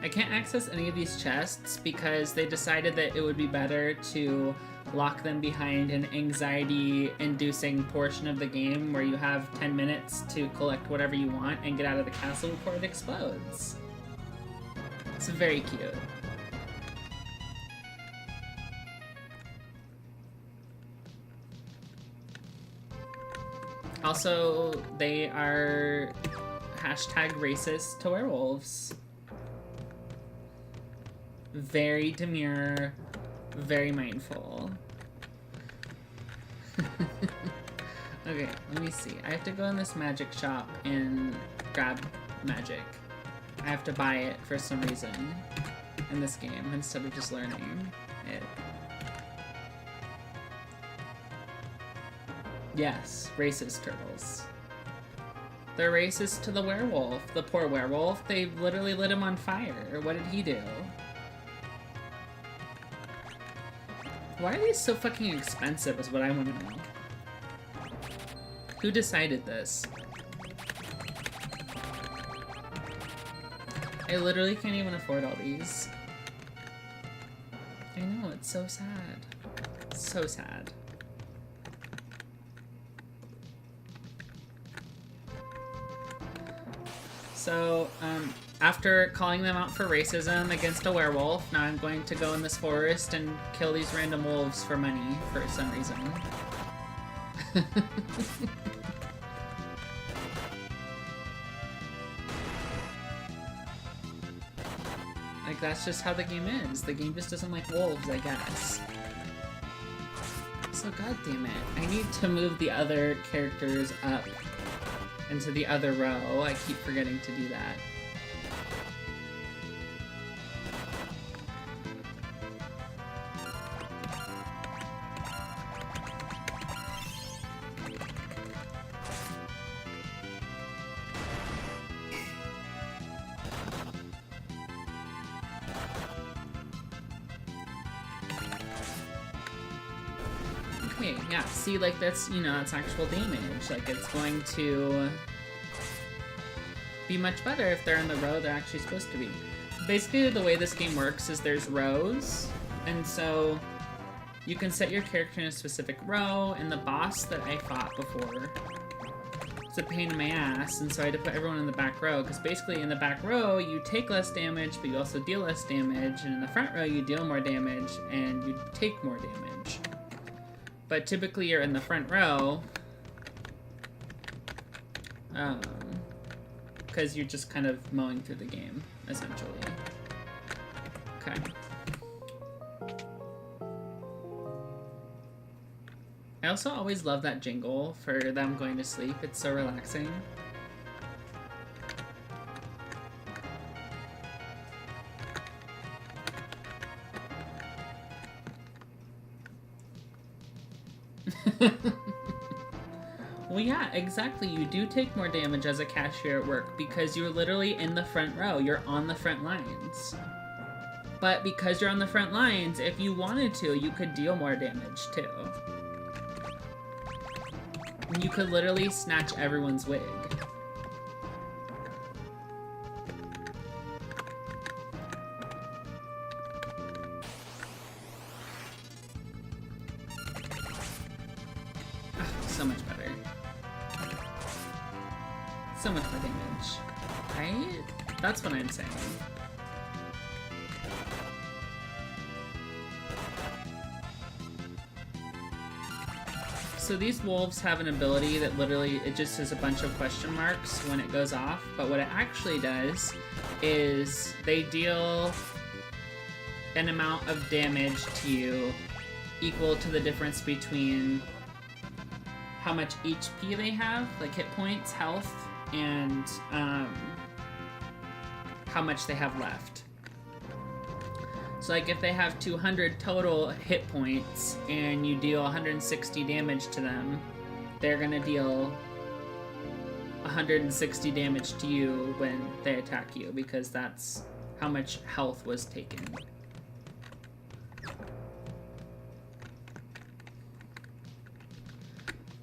I can't access any of these chests because they decided that it would be better to lock them behind an anxiety-inducing portion of the game where you have 10 minutes to collect whatever you want and get out of the castle before it explodes. It's very cute. Also, they are hashtag racist to werewolves. Very demure, very mindful. Okay, let me see. I have to go in this magic shop and grab magic. I have to buy it for some reason in this game instead of just learning it. Yes, racist turtles. They're racist to the werewolf. The poor werewolf. They literally lit him on fire. What did he do? Why are these so fucking expensive is what I want to know. Who decided this? I literally can't even afford all these. I know, it's so sad. So sad. So, after calling them out for racism against a werewolf, now I'm going to go in this forest and kill these random wolves for money for some reason. Like, that's just how the game is. The game just doesn't like wolves, I guess. So, goddammit. I need to move the other characters up into the other row. I keep forgetting to do that. Okay, yeah, see, like, that's, you know, that's actual damage. Like, it's going to be much better if they're in the row they're actually supposed to be. Basically, the way this game works is there's rows, and so you can set your character in a specific row, and the boss that I fought before, it's a pain in my ass, and so I had to put everyone in the back row, because basically in the back row, you take less damage, but you also deal less damage, and in the front row, you deal more damage, and you take more damage. But typically you're in the front row, because you're just kind of mowing through the game, essentially. Okay. I also always love that jingle for them going to sleep. It's so relaxing. Well, yeah, exactly. You do take more damage as a cashier at work because you're literally in the front row. You're on the front lines. But because you're on the front lines, if you wanted to, you could deal more damage too. You could literally snatch everyone's wig. So much better. So much more damage. Right? That's what I'm saying. So these wolves have an ability that literally, it just is a bunch of question marks when it goes off, but what it actually does is they deal an amount of damage to you equal to the difference between how much HP they have, like hit points, health, and how much they have left. So like if they have 200 total hit points and you deal 160 damage to them, they're gonna deal 160 damage to you when they attack you because that's how much health was taken.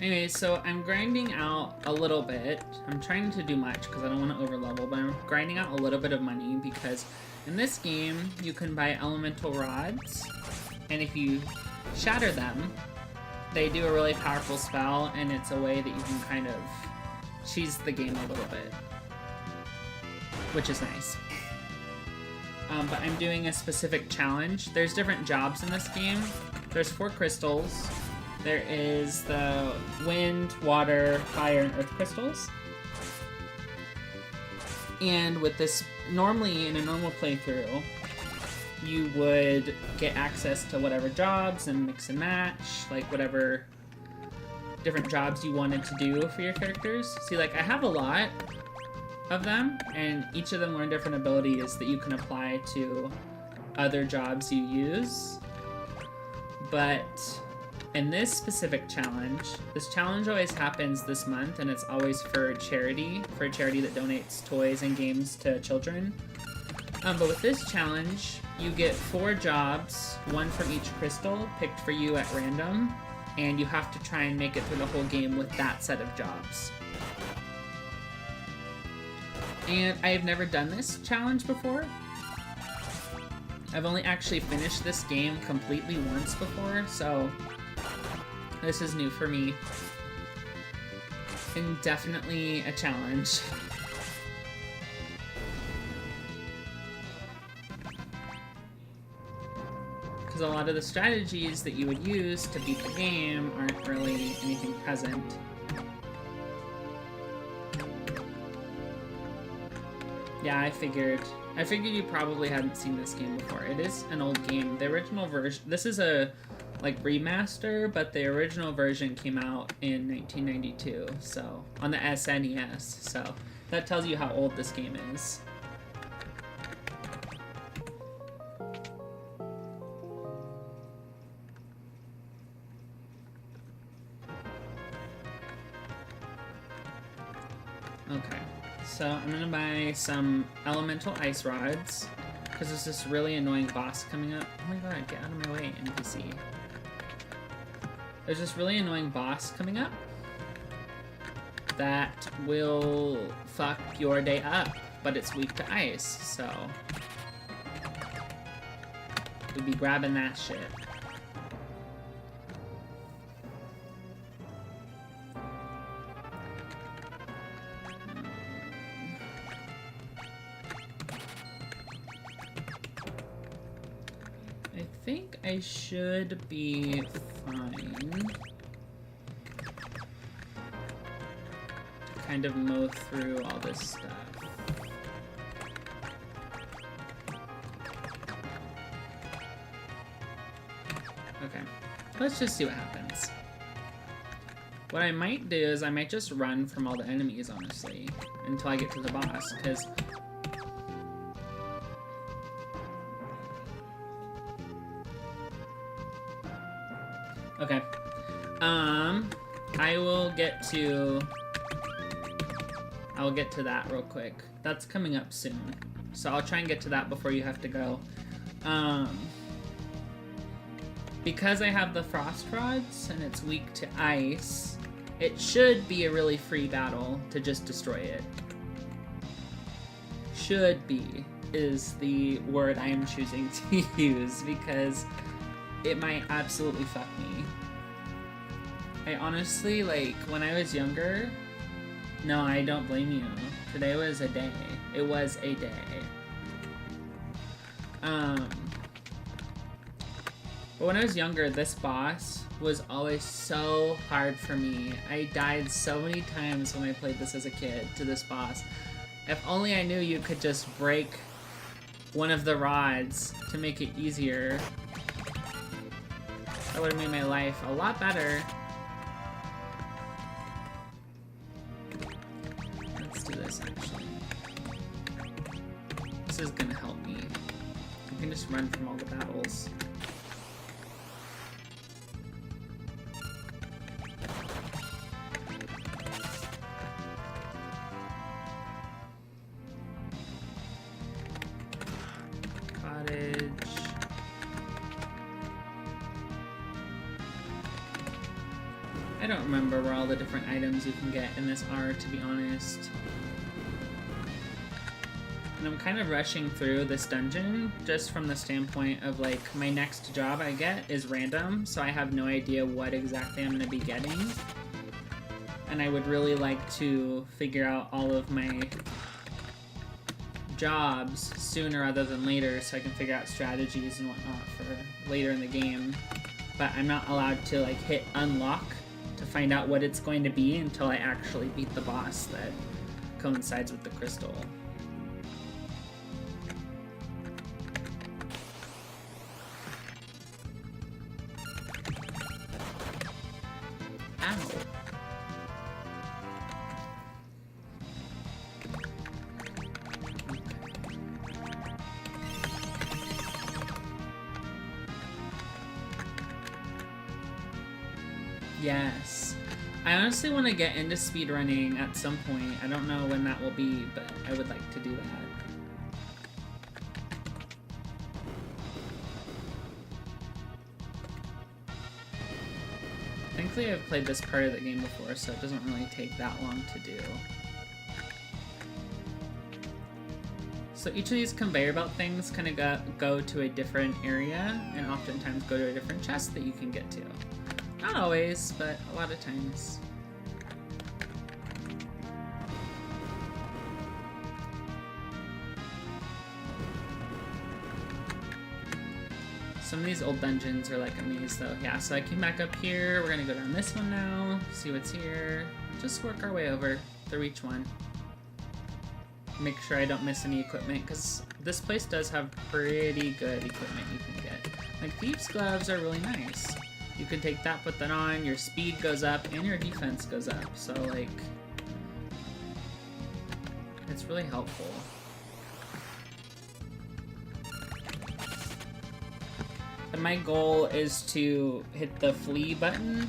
Anyway, so I'm grinding out a little bit. I'm trying to do much because I don't want to overlevel, but I'm grinding out a little bit of money because in this game, you can buy elemental rods, and if you shatter them, they do a really powerful spell, and it's a way that you can kind of cheese the game a little bit, which is nice. But I'm doing a specific challenge. There's different jobs in this game. There's 4 crystals. There is the wind, water, fire, and earth crystals. And with this, normally in a normal playthrough, you would get access to whatever jobs and mix and match, like whatever different jobs you wanted to do for your characters. See, like, I have a lot of them, and each of them learn different abilities that you can apply to other jobs you use. But in this specific challenge, this challenge always happens this month, and it's always for a charity that donates toys and games to children. But with this challenge, you get 4 jobs, 1 from each crystal, picked for you at random, and you have to try and make it through the whole game with that set of jobs. And I have never done this challenge before. I've only actually finished this game completely once before, so this is new for me. And definitely a challenge. Because a lot of the strategies that you would use to beat the game aren't really anything present. Yeah, I figured you probably hadn't seen this game before. It is an old game. The original version, this is a like remaster, but the original version came out in 1992, so on the SNES, so that tells you how old this game is. Okay, so I'm gonna buy some elemental ice rods because there's this really annoying boss coming up. Oh my god, get out of my way, NPC. There's this really annoying boss coming up that will fuck your day up, but it's weak to ice, so we'll be grabbing that shit. I think I should be fine to kind of mow through all this stuff. Okay, let's just see what happens. What I might do is I might just run from all the enemies, honestly, until I get to the boss, because okay, I'll get to that real quick. That's coming up soon. So I'll try and get to that before you have to go. Because I have the frost rods and it's weak to ice, it should be a really free battle to just destroy it. Should be is the word I am choosing to use because it might absolutely fuck me. I honestly, like, when I was younger, no, I don't blame you. Today was a day. It was a day. But when I was younger, this boss was always so hard for me. I died so many times when I played this as a kid to this boss. If only I knew you could just break one of the rods to make it easier. That would have made my life a lot better. Let's do this, actually. This is gonna help me. I can just run from all the battles. I don't remember where all the different items you can get in this are, to be honest. And I'm kind of rushing through this dungeon just from the standpoint of, like, my next job I get is random, so I have no idea what exactly I'm going to be getting. And I would really like to figure out all of my jobs sooner rather than later so I can figure out strategies and whatnot for later in the game. But I'm not allowed to, like, hit unlock to find out what it's going to be until I actually beat the boss that coincides with the crystal. Ow. Yes. I honestly want to get into speedrunning at some point. I don't know when that will be, but I would like to do that. Thankfully, I've played this part of the game before, so it doesn't really take that long to do. So each of these conveyor belt things kind of go to a different area, and oftentimes go to a different chest that you can get to. Not always, but a lot of times. Some of these old dungeons are like a maze though. Yeah, so I came back up here. We're gonna go down this one now, see what's here. Just work our way over through each one. Make sure I don't miss any equipment, because this place does have pretty good equipment you can get. Like, thieves' gloves are really nice. You can take that, put that on, your speed goes up, and your defense goes up. So, like, it's really helpful. And my goal is to hit the flee button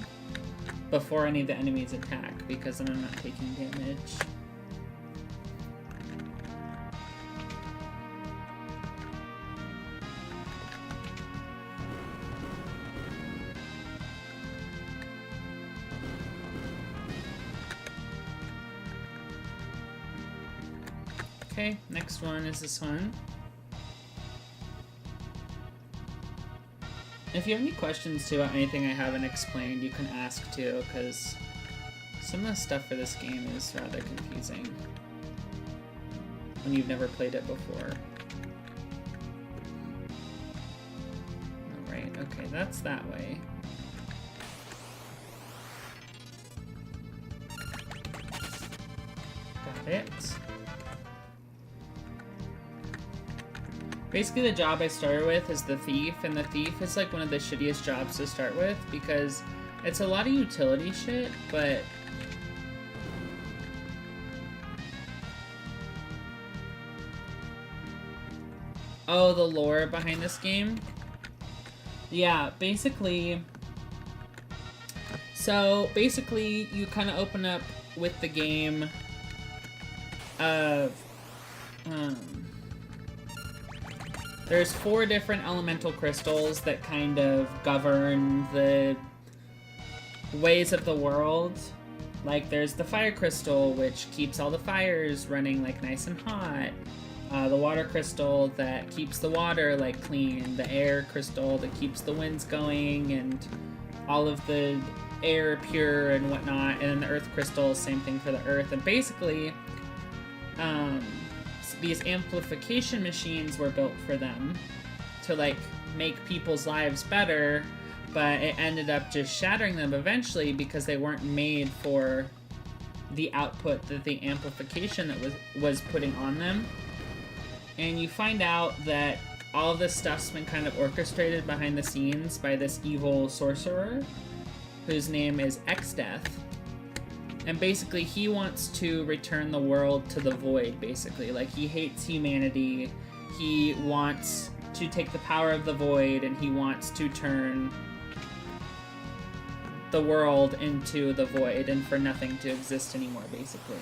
before any of the enemies attack, because then I'm not taking damage. Okay, next one is this one. If you have any questions too about anything I haven't explained, you can ask too, because some of the stuff for this game is rather confusing when you've never played it before. Alright, okay, that's that way. Got it. Basically, the job I started with is the thief, and the thief is like one of the shittiest jobs to start with because it's a lot of utility shit, but oh, the lore behind this game? Yeah, basically, So basically, you kind of open up with the game of there's 4 different elemental crystals that kind of govern the ways of the world. Like, there's the fire crystal, which keeps all the fires running, like, nice and hot. The water crystal that keeps the water, like, clean. The air crystal that keeps the winds going and all of the air pure and whatnot. And then the earth crystal, same thing for the earth. And basically, these amplification machines were built for them to, like, make people's lives better, but it ended up just shattering them eventually because they weren't made for the output that the amplification that was putting on them. And you find out that all of this stuff's been kind of orchestrated behind the scenes by this evil sorcerer whose name is X-Death. And basically, he wants to return the world to the void, basically. Like, he hates humanity. He wants to take the power of the void, and he wants to turn the world into the void and for nothing to exist anymore, basically.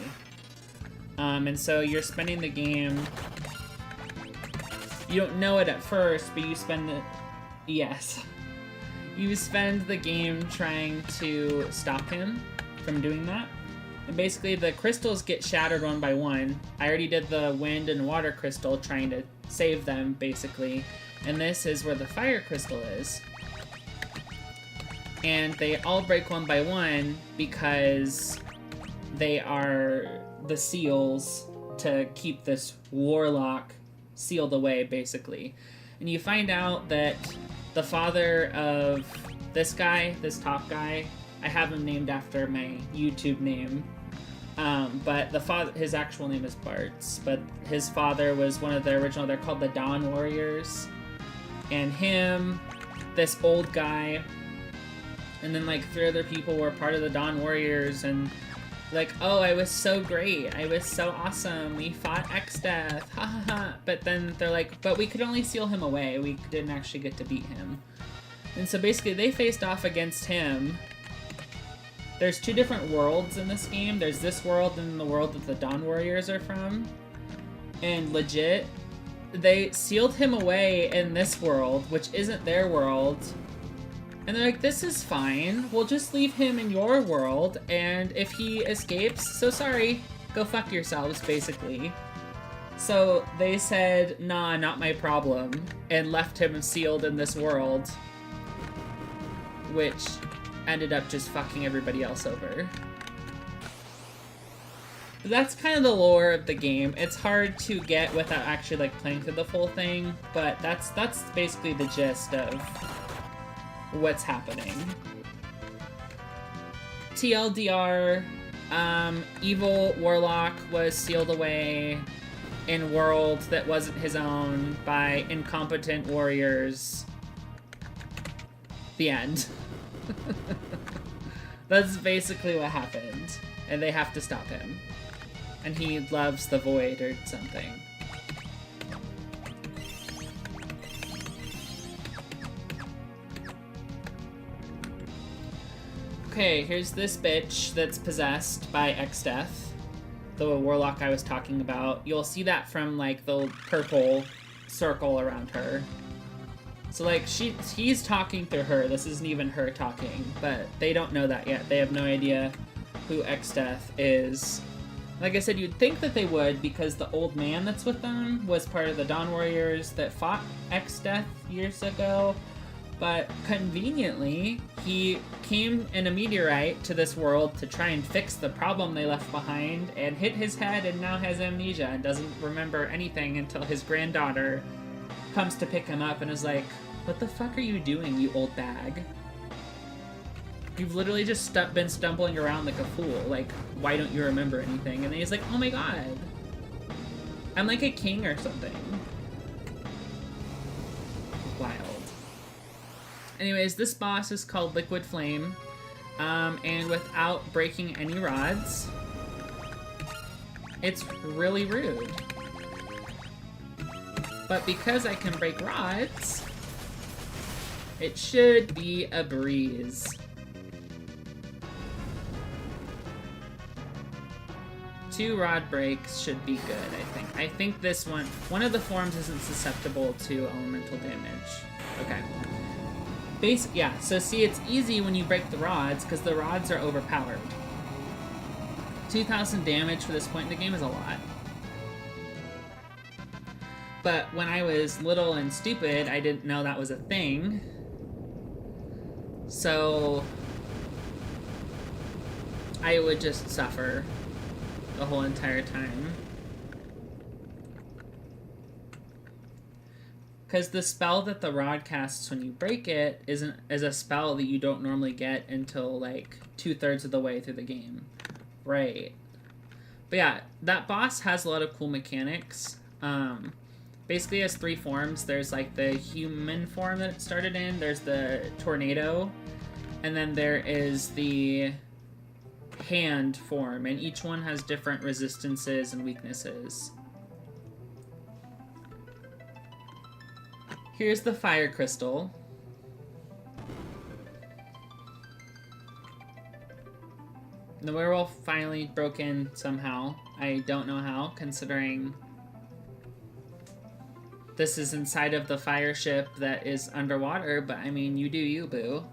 And so you're spending the game... You don't know it at first, but you spend the... Yes. You spend the game trying to stop him from doing that. And basically, the crystals get shattered one by one. I already did the wind and water crystal trying to save them, basically. And this is where the fire crystal is. And they all break one by one because they are the seals to keep this warlock sealed away, basically. And you find out that the father of this guy, this top guy, I have him named after my YouTube name, but his actual name is Bartz, but his father was one of the original, they're called the Dawn Warriors, and him, this old guy, and then like 3 other people were part of the Dawn Warriors, and like, oh, I was so great, I was so awesome, we fought X-Death, ha ha ha, but then they're like, but we could only seal him away, we didn't actually get to beat him. And so basically they faced off against him. There's 2 different worlds in this game. There's this world and the world that the Dawn Warriors are from. And legit, they sealed him away in this world, which isn't their world. And they're like, this is fine. We'll just leave him in your world, and if he escapes, so sorry, go fuck yourselves, basically. So they said, nah, not my problem, and left him sealed in this world, which ended up just fucking everybody else over. But that's kind of the lore of the game. It's hard to get without actually like playing through the full thing, but that's basically the gist of what's happening. TLDR, evil warlock was sealed away in a world that wasn't his own by incompetent warriors. The end. That's basically what happened. And they have to stop him. And he loves the void or something. Okay, here's this bitch that's possessed by X-Death, the warlock I was talking about. You'll see that from, like, the purple circle around her. So, like, he's talking through her. This isn't even her talking, but they don't know that yet. They have no idea who X-Death is. Like I said, you'd think that they would, because the old man that's with them was part of the Dawn Warriors that fought X-Death years ago. But conveniently, he came in a meteorite to this world to try and fix the problem they left behind, and hit his head and now has amnesia and doesn't remember anything until his granddaughter comes to pick him up and is like, what the fuck are you doing, you old bag? You've literally just been stumbling around like a fool. Like, why don't you remember anything? And then he's like, oh my god. I'm like a king or something. Wild. Anyways, this boss is called Liquid Flame. And without breaking any rods, it's really rude. But because I can break rods, it should be a breeze. 2 rod breaks should be good, I think. I think this one of the forms isn't susceptible to elemental damage. Okay. Yeah, so see, it's easy when you break the rods, because the rods are overpowered. 2,000 damage for this point in the game is a lot. But when I was little and stupid, I didn't know that was a thing. So I would just suffer the whole entire time. Because the spell that the rod casts when you break it is a spell that you don't normally get until like 2/3 of the way through the game. Right. But yeah, that boss has a lot of cool mechanics. Basically it has 3 forms. There's like the human form that it started in, there's the tornado, and then there is the hand form, and each one has different resistances and weaknesses. Here's the fire crystal. The werewolf finally broke in somehow. I don't know how, considering this is inside of the fire ship that is underwater, but I mean, you do you, boo.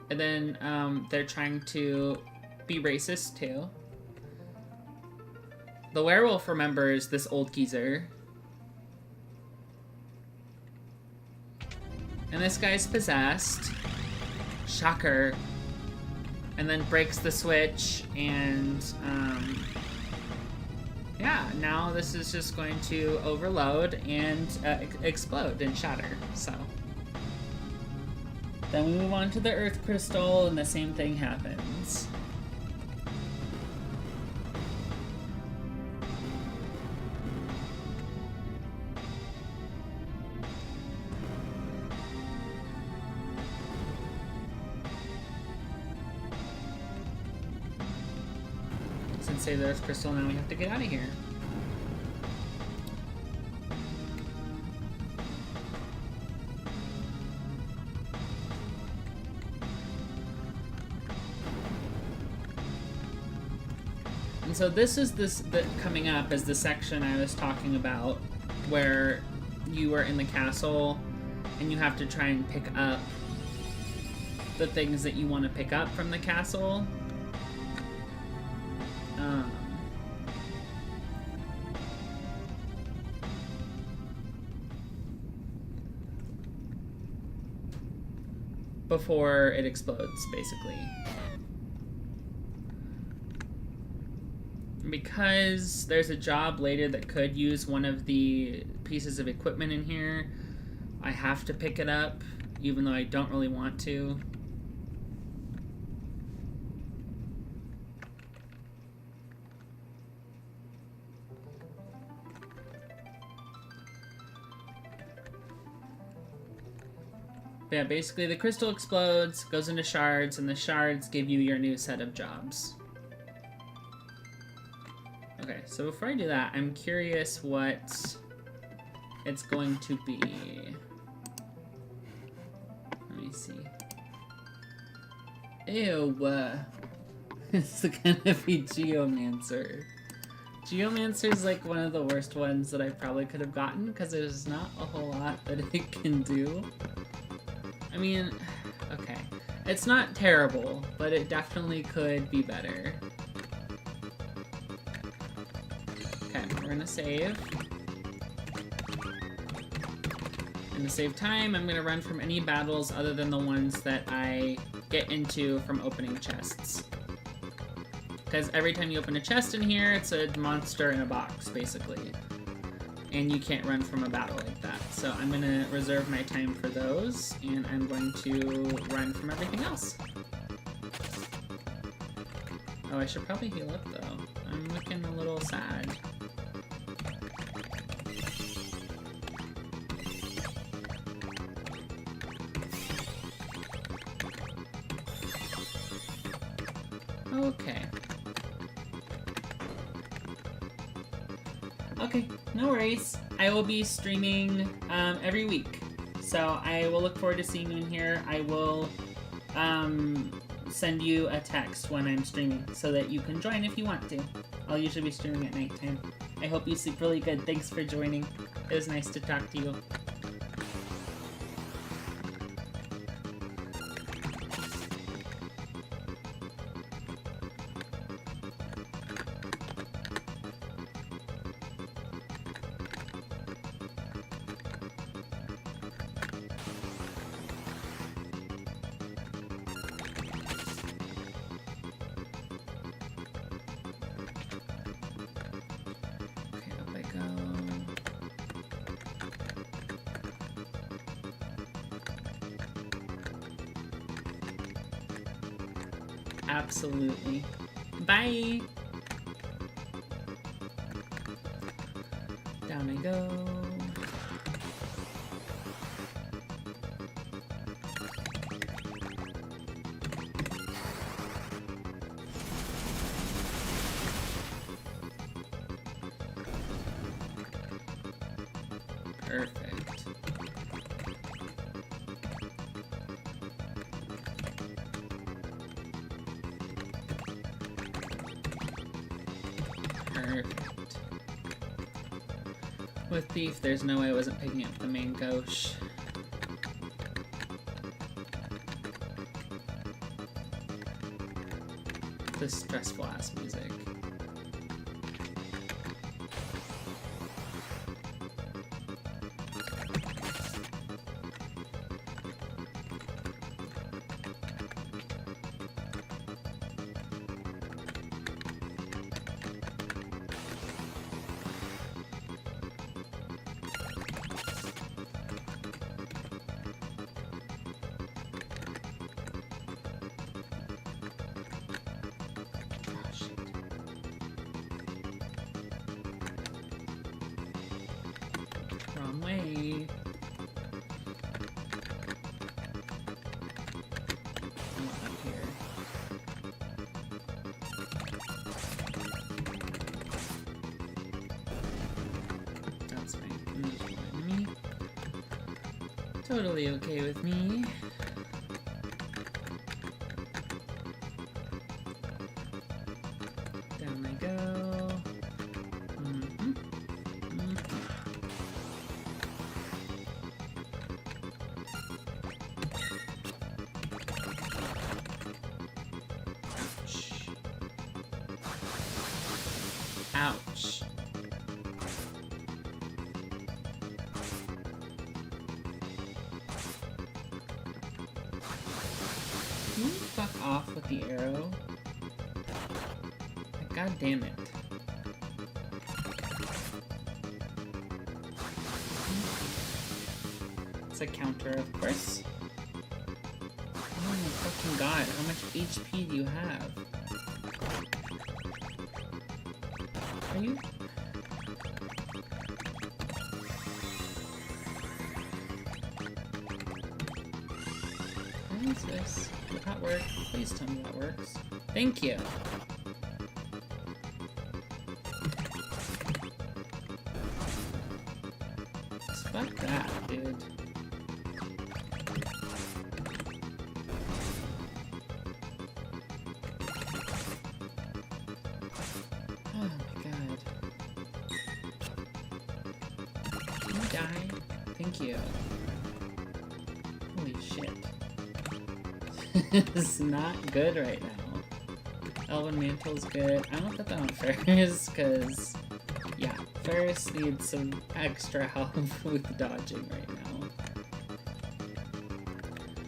And then they're trying to be racist too. The werewolf remembers this old geezer. And this guy's possessed. Shocker. And then breaks the switch, and yeah, now this is just going to overload and explode and shatter, so. Then we move on to the earth crystal, and the same thing happens. Since save the earth crystal, now we have to get out of here. And so this is coming up as the section I was talking about, where you are in the castle and you have to try and pick up the things that you want to pick up from the castle. Before it explodes, basically. Because there's a job later that could use one of the pieces of equipment in here, I have to pick it up, even though I don't really want to. But yeah, basically the crystal explodes, goes into shards, and the shards give you your new set of jobs. Okay, so before I do that, I'm curious what it's going to be. Let me see. Ew. It's gonna be Geomancer. Geomancer is like one of the worst ones that I probably could have gotten, because there's not a whole lot that it can do. I mean, okay. It's not terrible, but it definitely could be better. Okay, we're gonna save. And to save time, I'm gonna run from any battles other than the ones that I get into from opening chests. Because every time you open a chest in here, it's a monster in a box, basically. And you can't run from a battle like that. So I'm going to reserve my time for those, and I'm going to run from everything else. Oh, I should probably heal up, though. I'm looking a little sad. Okay. Okay, no worries. I will be streaming every week, so I will look forward to seeing you in here. I will send you a text when I'm streaming so that you can join if you want to. I'll usually be streaming at nighttime. I hope you sleep really good. Thanks for joining. It was nice to talk to you. Absolutely. Bye! Down I go. Perfect. Perfect. With Thief, there's no way I wasn't picking up the main gauche. This stressful ass music. Wrong way. Come up here. That's fine. Totally okay with me. Down I go. Ouch. Can you fuck off with the arrow? God damn it. It's a counter, of course. Oh my fucking god, how much HP do you have? Are you? What is this? Will that work? Please tell me that works. Thank you. Fuck that, dude. Oh my god. Can you die? Thank you. Holy shit. This is not good right now. Elven Mantle's good. I'm gonna put that on first, because, yeah, first needs some extra help with dodging right now.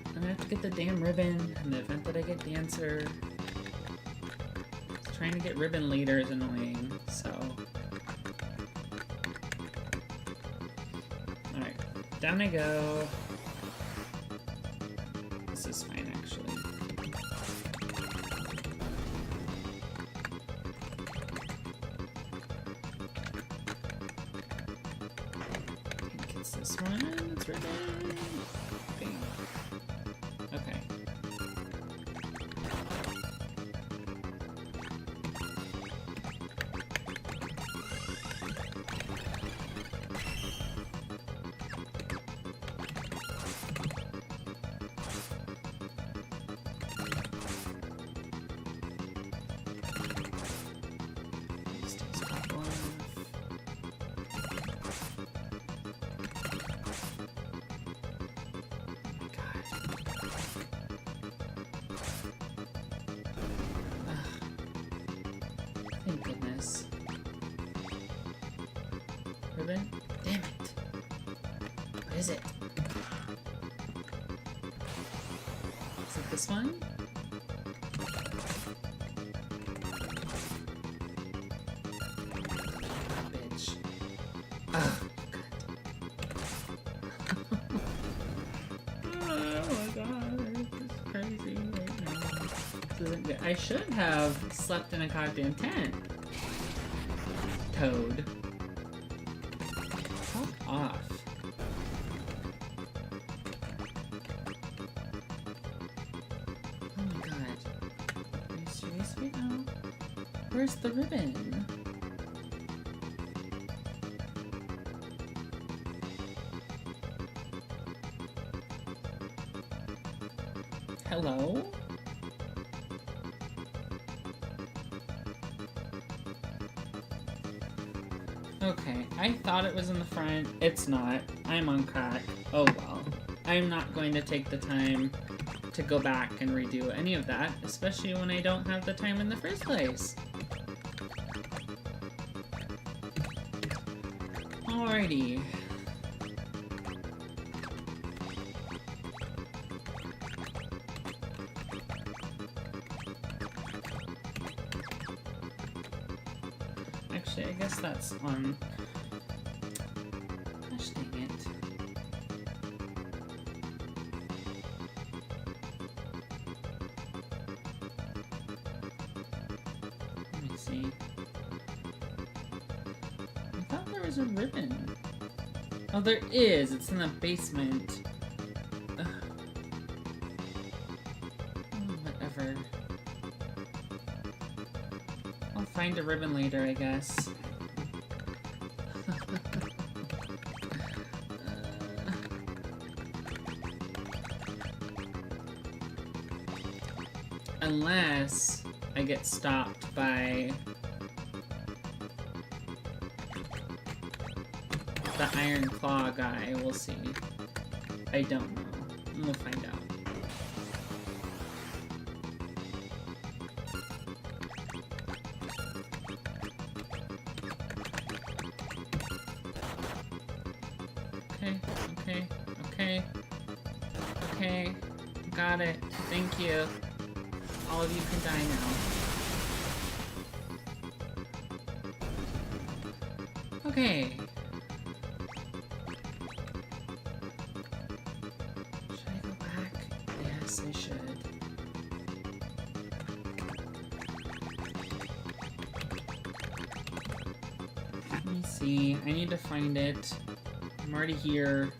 I'm gonna have to get the damn ribbon in the event that I get Dancer. Trying to get ribbon later is annoying, so. Alright, down I go. This is fine, actually. I think it's this one. It's ribbon. Bing. Okay. this? Ribbon? Damn it. What is it? Is it this one? Bitch. Oh, oh my god. This is crazy right now. This isn't good. I should have slept in a goddamn tent. Toad. Fuck off. Oh my god. Are you serious right now? Where's the ribbon? Hello? Okay, I thought it was in the front. It's not. I'm on crack. Oh well. I'm not going to take the time to go back and redo any of that, especially when I don't have the time in the first place. Alrighty. Actually, I guess that's on... Gosh dang it. Let me see. I thought there was a ribbon. Oh, there is! It's in the basement. Ugh. Oh, whatever. I'll find a ribbon later, I guess. Unless I get stopped by the Iron Claw guy. We'll see. I don't know. We'll find out. Okay. Got it. Thank you. All of you can die now. Okay. Should I go back? Yes, I should. Let me see. I need to find it. I'm already here.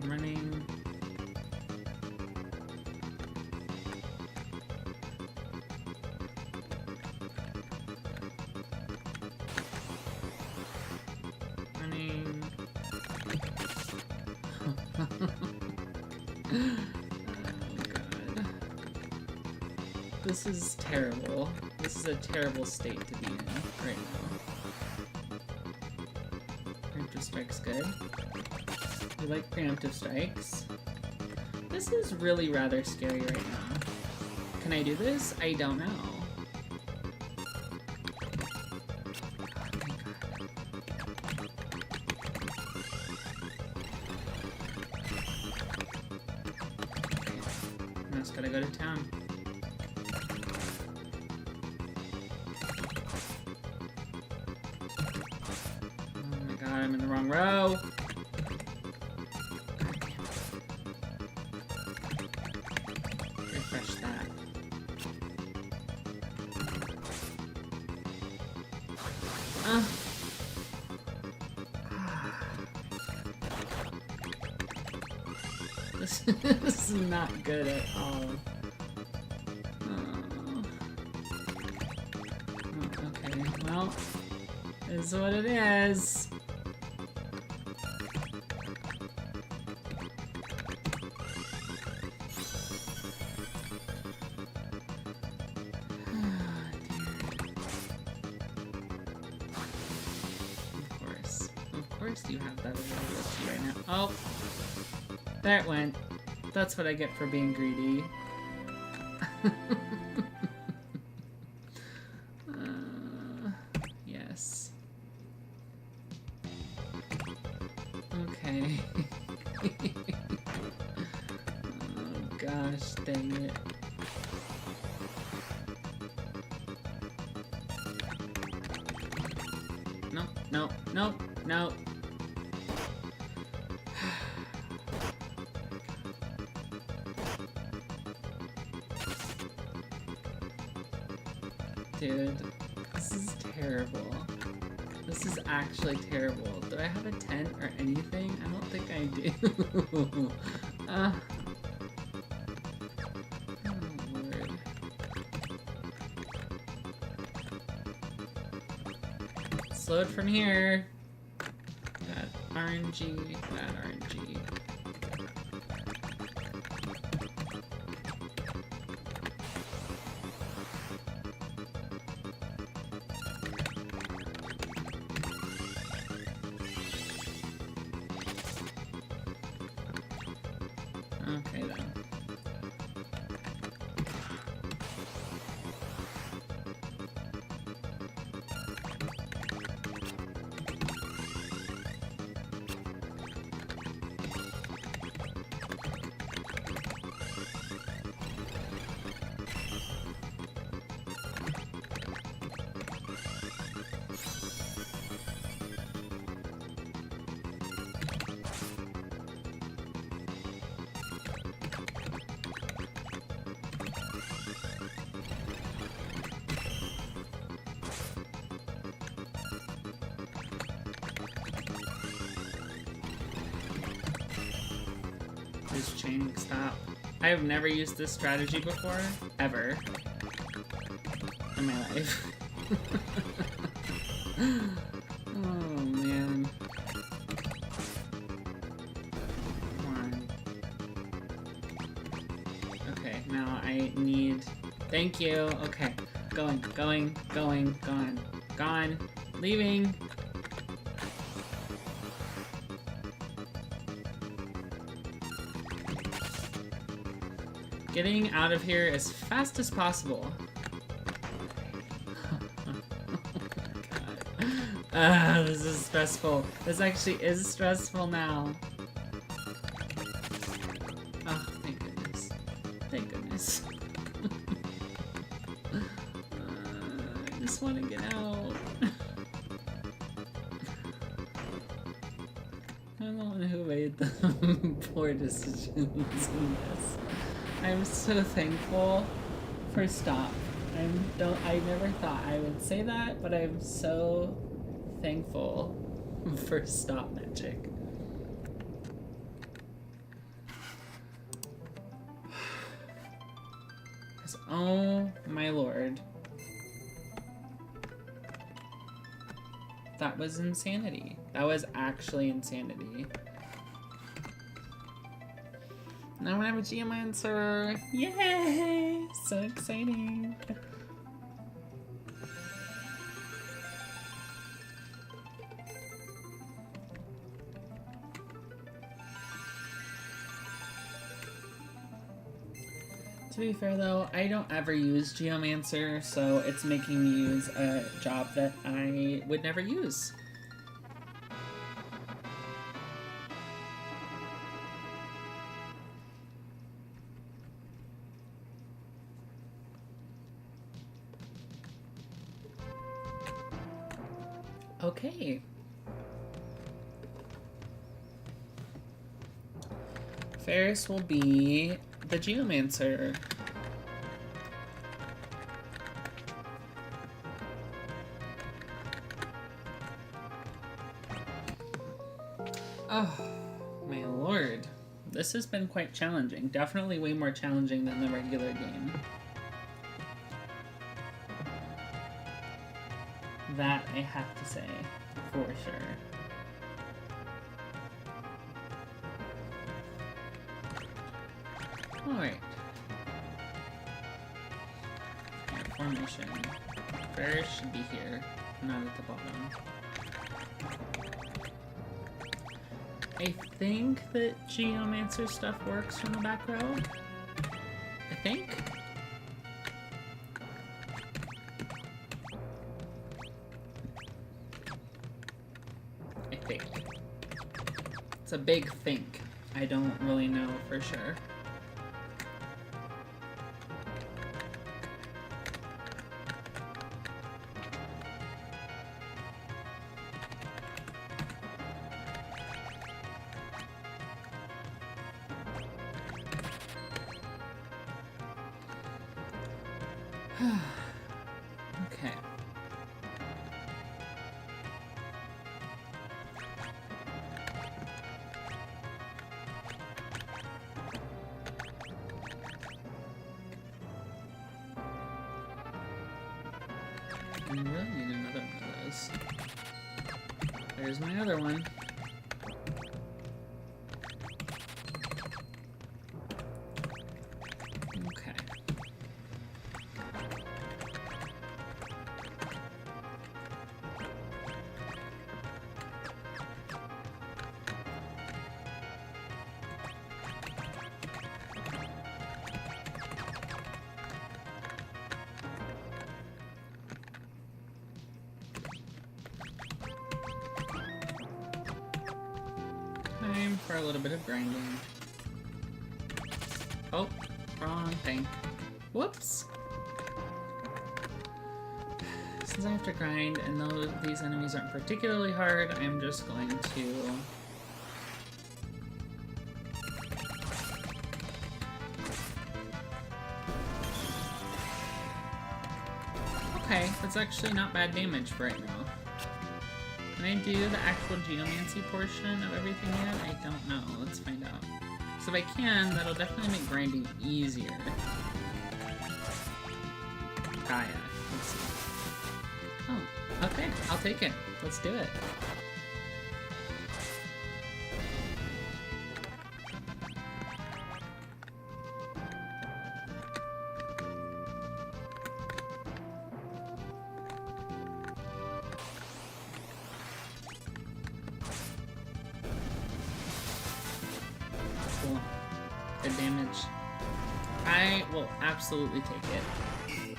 Running. Oh god. This is terrible. This is a terrible state to be in right now. Preemptive strike's good. You like preemptive strikes? This is really rather scary right now. Can I do this? I don't know. I just gotta go to town. Oh my god, I'm in the wrong row. Refresh that. This This is not good at all. Oh. Okay, well, it is what it is. Of course you have that available to you right now. Oh, there it went. That's what I get for being greedy. Yes. Okay. Oh gosh, dang it. Nope, nope, nope, nope. Dude, this is terrible. This is actually terrible. Do I have a tent or anything? I don't think I do. Oh, Lord. Let's load from here. Got RNG, got RNG. Okay then. This chaining stop. I have never used this strategy before, ever, in my life. Oh man. Come on. Okay, now I need... Thank you. Okay. Going, gone. Gone. Leaving. Getting out of here as fast as possible. God. This is stressful. This actually is stressful now. Oh, thank goodness. Thank goodness. I just want to get out. I'm the one who made the poor decisions in this. I'm so thankful for stop. I never thought I would say that, but I'm so thankful for stop magic. Because, oh my lord. That was insanity. That was actually insanity. Now I have a geomancer! Yay! So exciting! To be fair though, I don't ever use geomancer, so it's making me use a job that I would never use. Okay. Ferris will be the geomancer. Oh, my lord. this has been quite challenging. Definitely way more challenging than the regular game. That I have to say, for sure. Alright. Formation. Bears should be here, not at the bottom. I think that Geomancer stuff works from the back row. I think. It's a big think. I don't really know for sure. Okay. I really need another one of those. There's my other one. Okay. Time for a little bit of grinding. Oh, wrong thing. Whoops. Since I have to grind and these enemies aren't particularly hard, I'm just going to... Okay, that's actually not bad damage for right now. Can I do the actual geomancy portion of everything yet? I don't know. Let's find out. So if I can, that'll definitely make grinding easier. Gaia. Let's see. Oh, okay. I'll take it. Let's do it. Cool. Good damage. I will absolutely take it.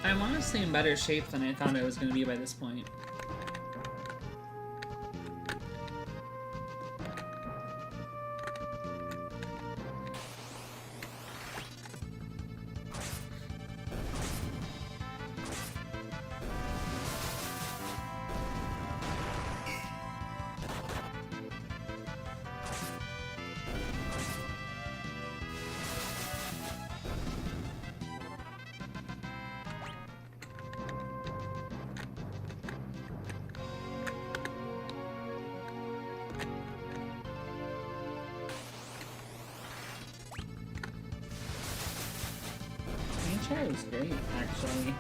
I'm honestly in better shape than I thought I was going to be by this point. Nature is great, actually.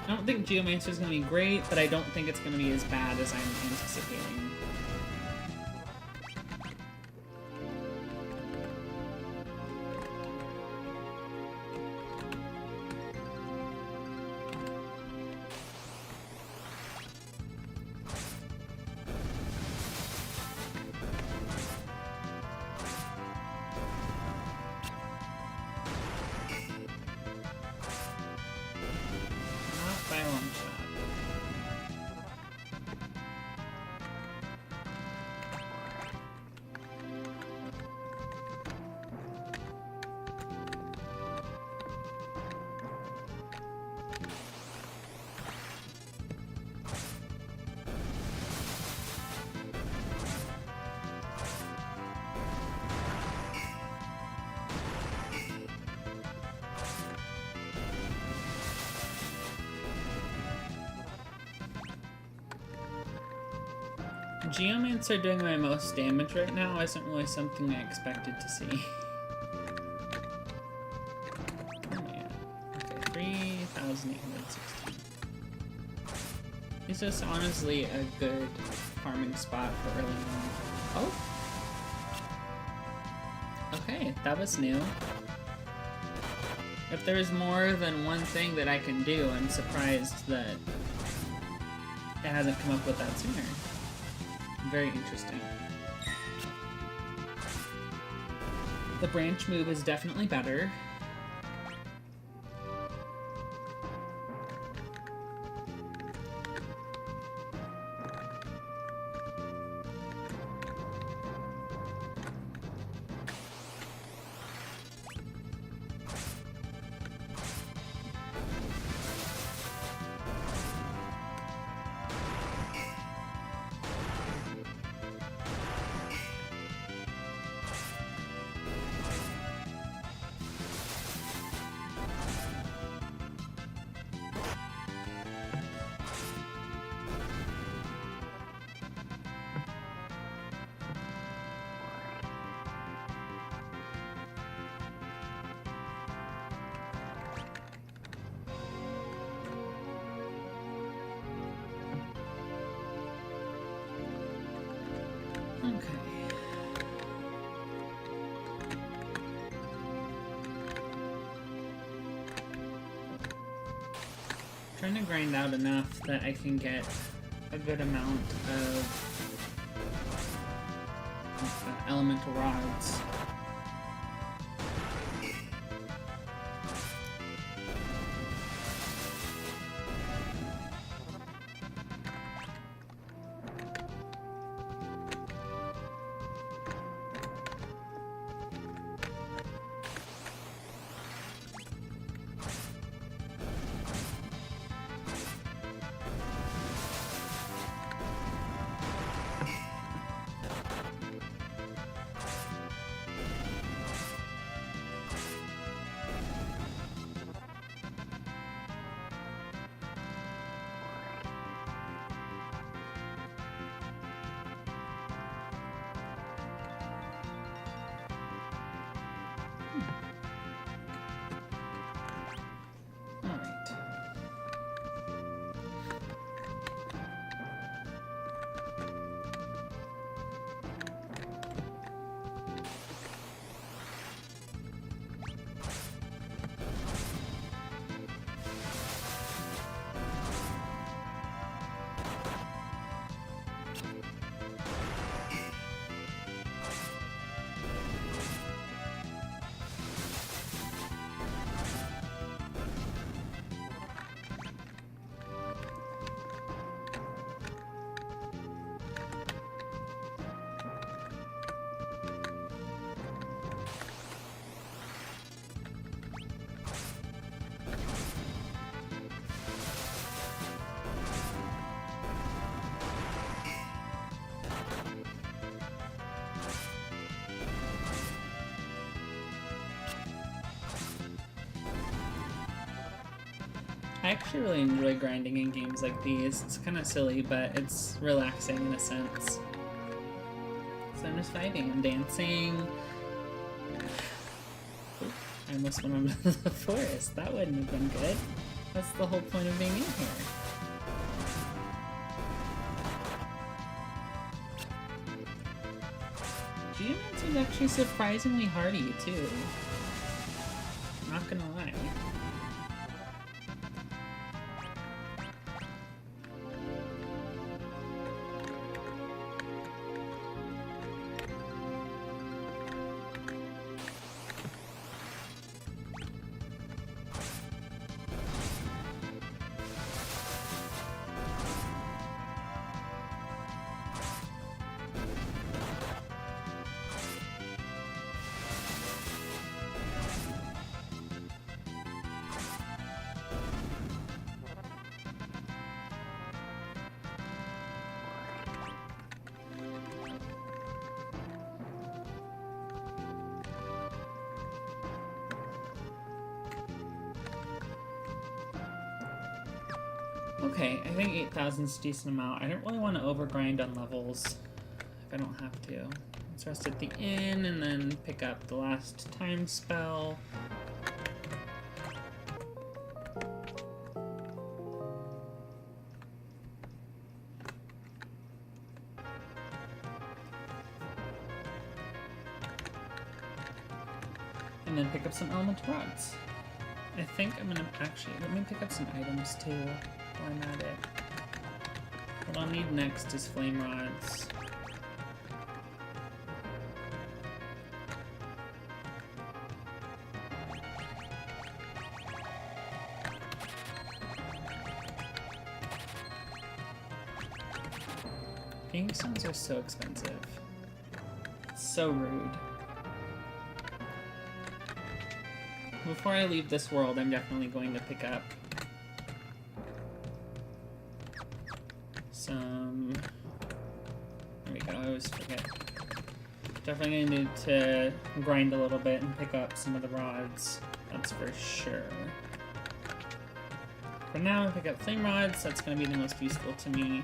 I don't think Geomancer is going to be great, but I don't think it's going to be as bad as I'm anticipating. By a long shot. Geomancer doing my most damage right now isn't really something I expected to see. Oh man. Okay, 3,816. This is honestly a good farming spot for early on. Oh! Okay, that was new. If there's more than one thing that I can do, I'm surprised that it hasn't come up with that sooner. Very interesting. The branch move is definitely better. Trying to grind out enough that I can get a good amount of elemental rods. I actually really enjoy grinding in games like these. It's kind of silly, but it's relaxing in a sense. So I'm just fighting, I'm dancing. Oop, I almost went into the forest. That wouldn't have been good. That's the whole point of being in here. Geomancer is actually surprisingly hardy, too. Not gonna lie. Okay, I think 8,000 is a decent amount. I don't really want to overgrind on levels if I don't have to. Let's rest at the inn and then pick up the last time spell. And then pick up some elemental rods. I think I'm gonna actually, let me pick up some items too while I'm at it. What I'll need next is flame rods. Ink stones are so expensive. It's so rude. Before I leave this world, I'm definitely going to pick up some... There we go, I always forget. Definitely gonna need to grind a little bit and pick up some of the rods. That's for sure. For now, I pick up flame rods. That's gonna be the most useful to me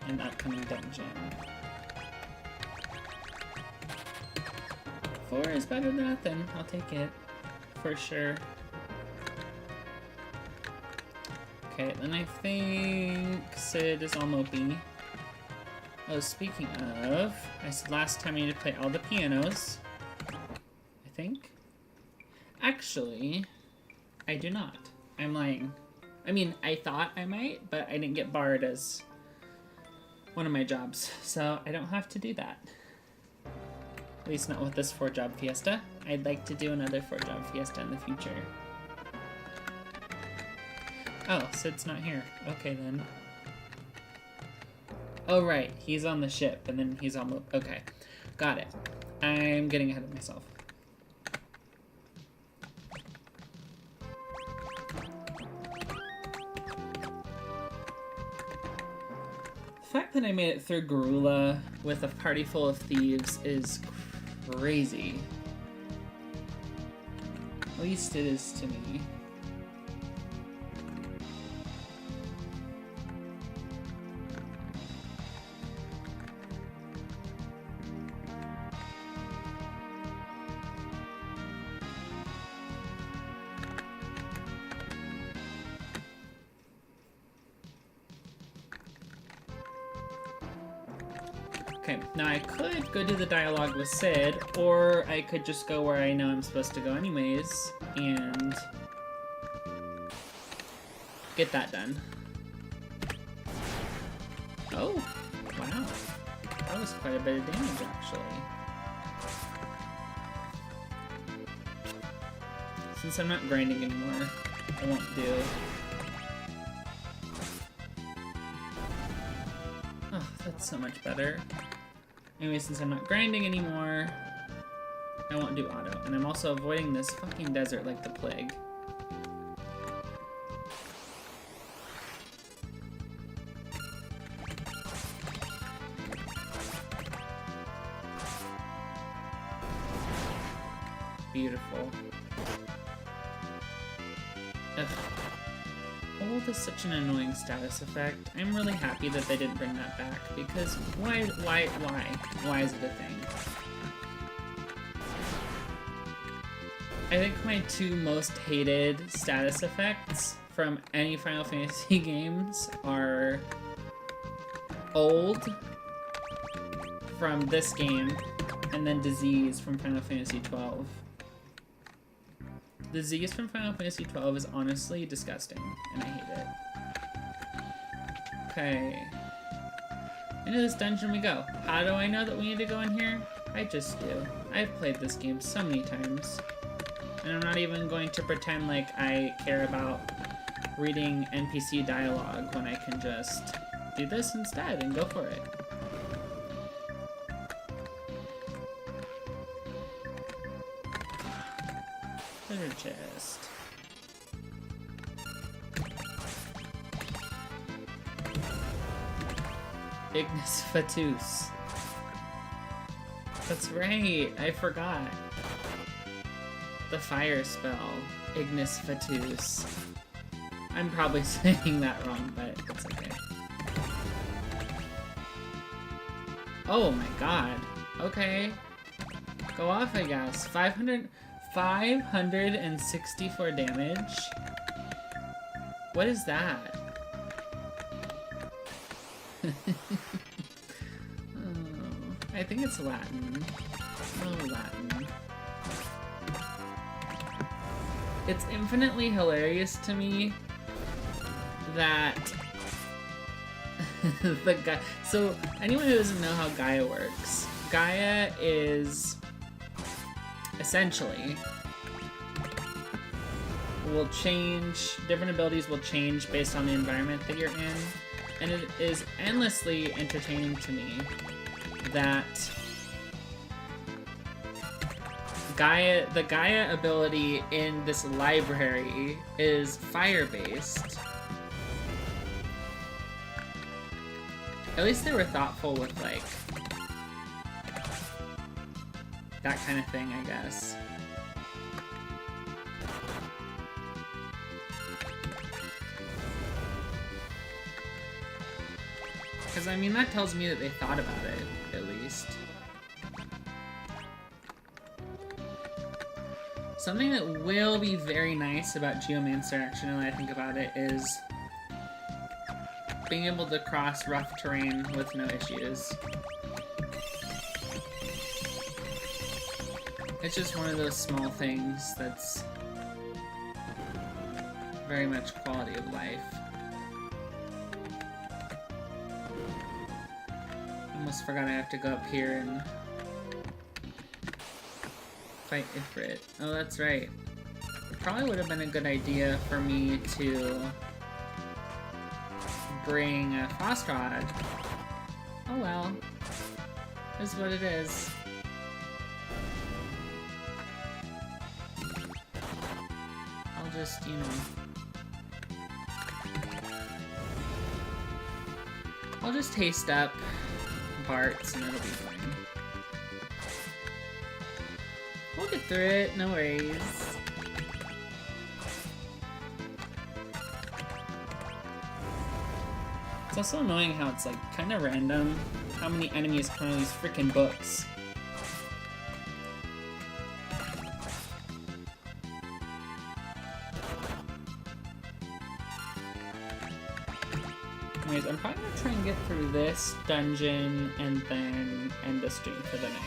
in the upcoming dungeon. 4 is better than nothing. I'll take it. For sure. Okay, then I think Sid is all mopey. Oh, speaking of, I said last time I need to play all the pianos. I think. Actually, I do not. I'm lying. I mean, I thought I might, but I didn't get barred as one of my jobs, so I don't have to do that. At least not with this 4-job fiesta. I'd like to do another 4-job fiesta in the future. Oh, Sid's not here. Okay, then. Oh, right. He's on the ship, and then he's on... Okay. Got it. I'm getting ahead of myself. The fact that I made it through Garula with a party full of thieves is crazy. At least it is to me. Okay, now I could go do the dialogue with Sid, or I could just go where I know I'm supposed to go anyways, and get that done. Oh, wow. That was quite a bit of damage, actually. Since I'm not grinding anymore, I won't do... Oh, that's so much better. Anyway, since I'm not grinding anymore, I won't do auto. And I'm also avoiding this fucking desert like the plague. Beautiful. Ugh. Hold is such an annoying status effect. I'm really happy that they didn't bring that back, because why is it a thing? I think my 2 most hated status effects from any Final Fantasy games are Old from this game, and then Disease from Final Fantasy XII. Disease from Final Fantasy XII is honestly disgusting, and I hate it. Okay. Into this dungeon we go. How do I know that we need to go in here? I just do. I've played this game so many times. And I'm not even going to pretend like I care about reading NPC dialogue when I can just do this instead and go for it. Treasure chest. Ignis Fatuus. That's right, I forgot. The fire spell, Ignis Fatuus. I'm probably saying that wrong, but it's okay. Oh my god. Okay. Go off, I guess. 564 damage? What is that? Oh, I think it's Latin. Oh, Latin. It's infinitely hilarious to me that the guy. So anyone who doesn't know how Gaia works, Gaia is essentially will change. Different abilities will change based on the environment that you're in, and it is endlessly entertaining to me that the Gaia ability in this library is fire-based. At least they were thoughtful with, like, that kind of thing, I guess. Because, I mean, that tells me that they thought about it, at least. Something that will be very nice about Geomancer, actually, now that I think about it, is being able to cross rough terrain with no issues. It's just one of those small things that's very much quality of life. Almost forgot I have to go up here and fight Ifrit. Oh, that's right. It probably would have been a good idea for me to bring a Frost Rod. Oh well. Is what it is. I'll just, you know... I'll just haste up Bart's and it'll be fine. We'll get through it, no worries. It's also annoying how it's like kind of random how many enemies come in these freaking books. Anyways, I'm probably gonna try and get through this dungeon and then end the stream for the night.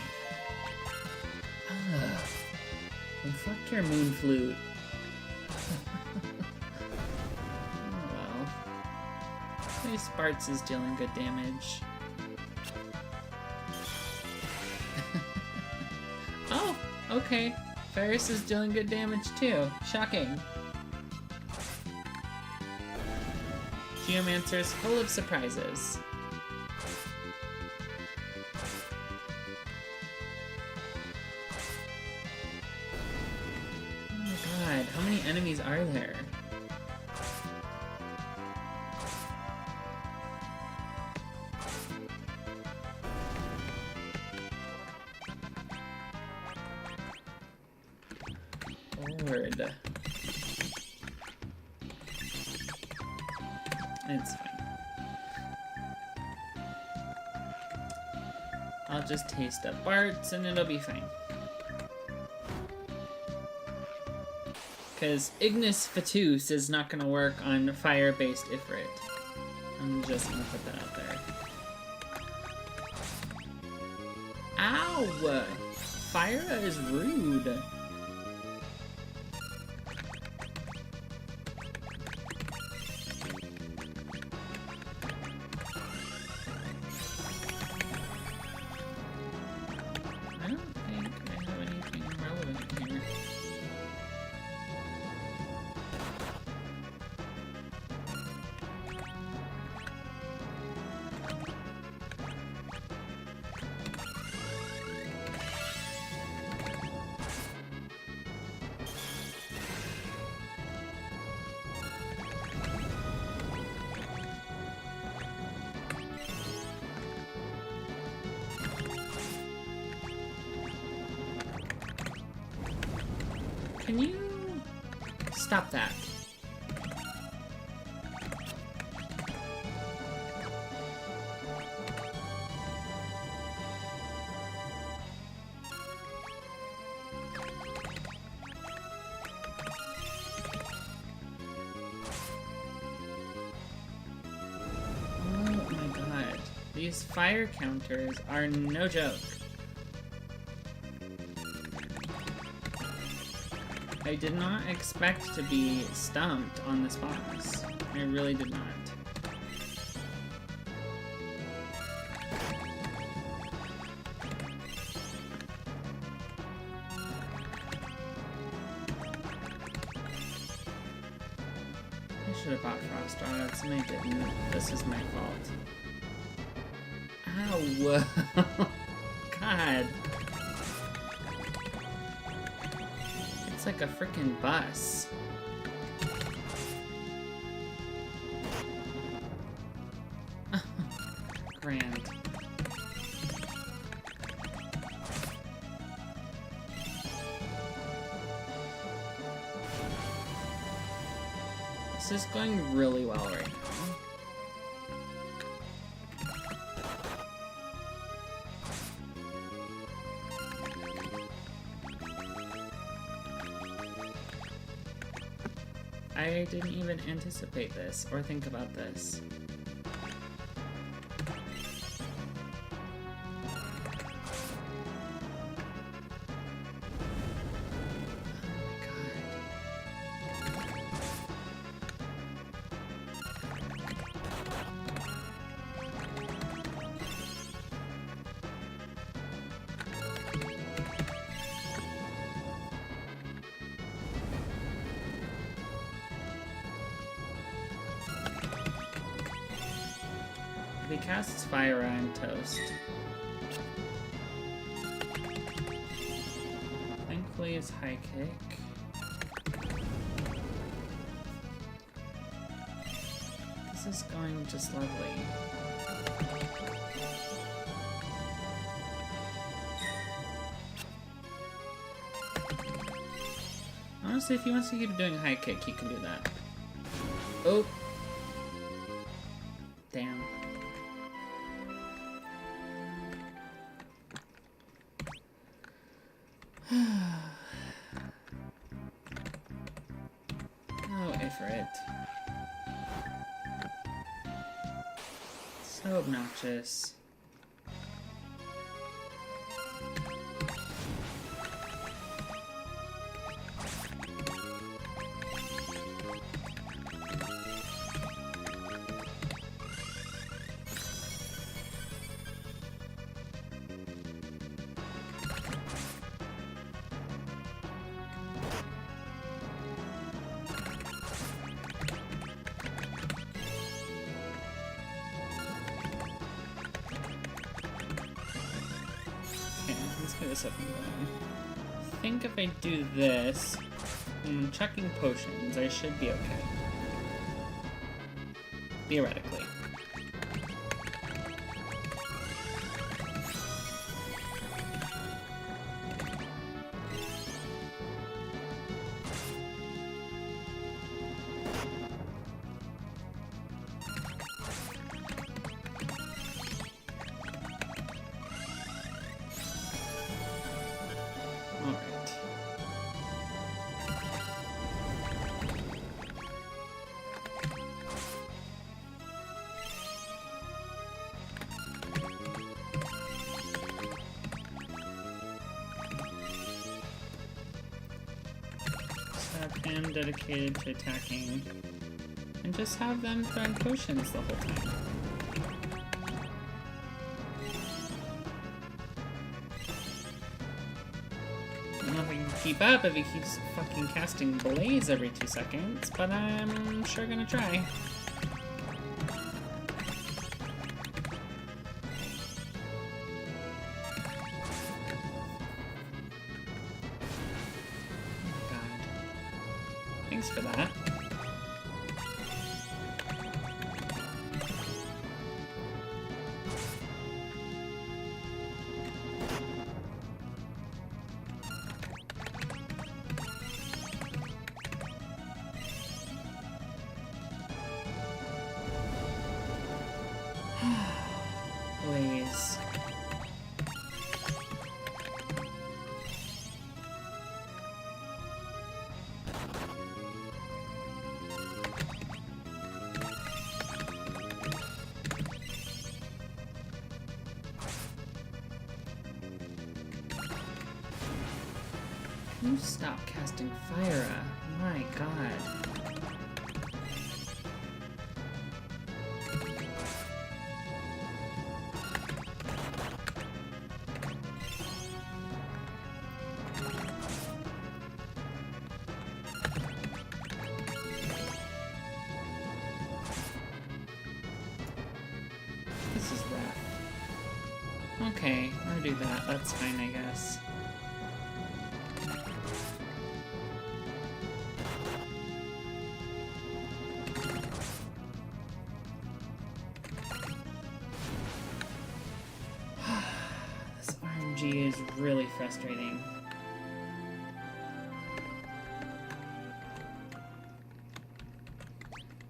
Inflict your moon flute. Oh well. At least Sparts is dealing good damage. Oh, okay. Ferris is dealing good damage too. Shocking. Geomancer's full of surprises. Oh my god, how many enemies are there? Lord. It's fine. I'll just taste up Bart's and it'll be fine. Because Ignis Fatuus is not going to work on fire-based Ifrit. I'm just going to put that out there. Ow! Fyra is rude. Can you stop that? These fire counters are no joke. I did not expect to be stumped on this boss. I really did not. I should have bought frost rods and I didn't. This is my fault. Ow! God. It's like a freaking bus. Grand. This is going really well right now. I didn't even anticipate this or think about this. He casts fire on toast. Thankfully it's high kick. This is going just lovely. Honestly, if he wants to keep doing high kick, he can do that. Oh. Damn. Oh, Ifrit. So obnoxious. This up and going. I think if I do this, and chucking potions, I should be okay. Theoretically. Have him dedicated to attacking, and just have them throwing potions the whole time. I don't know if I can keep up if he keeps fucking casting Blaze every 2 seconds, but I'm sure gonna try. Thanks for that. Blaze. You stop casting fire. My god. This is rough. Okay, I'll do that. That's fine, I guess. This RNG is really frustrating.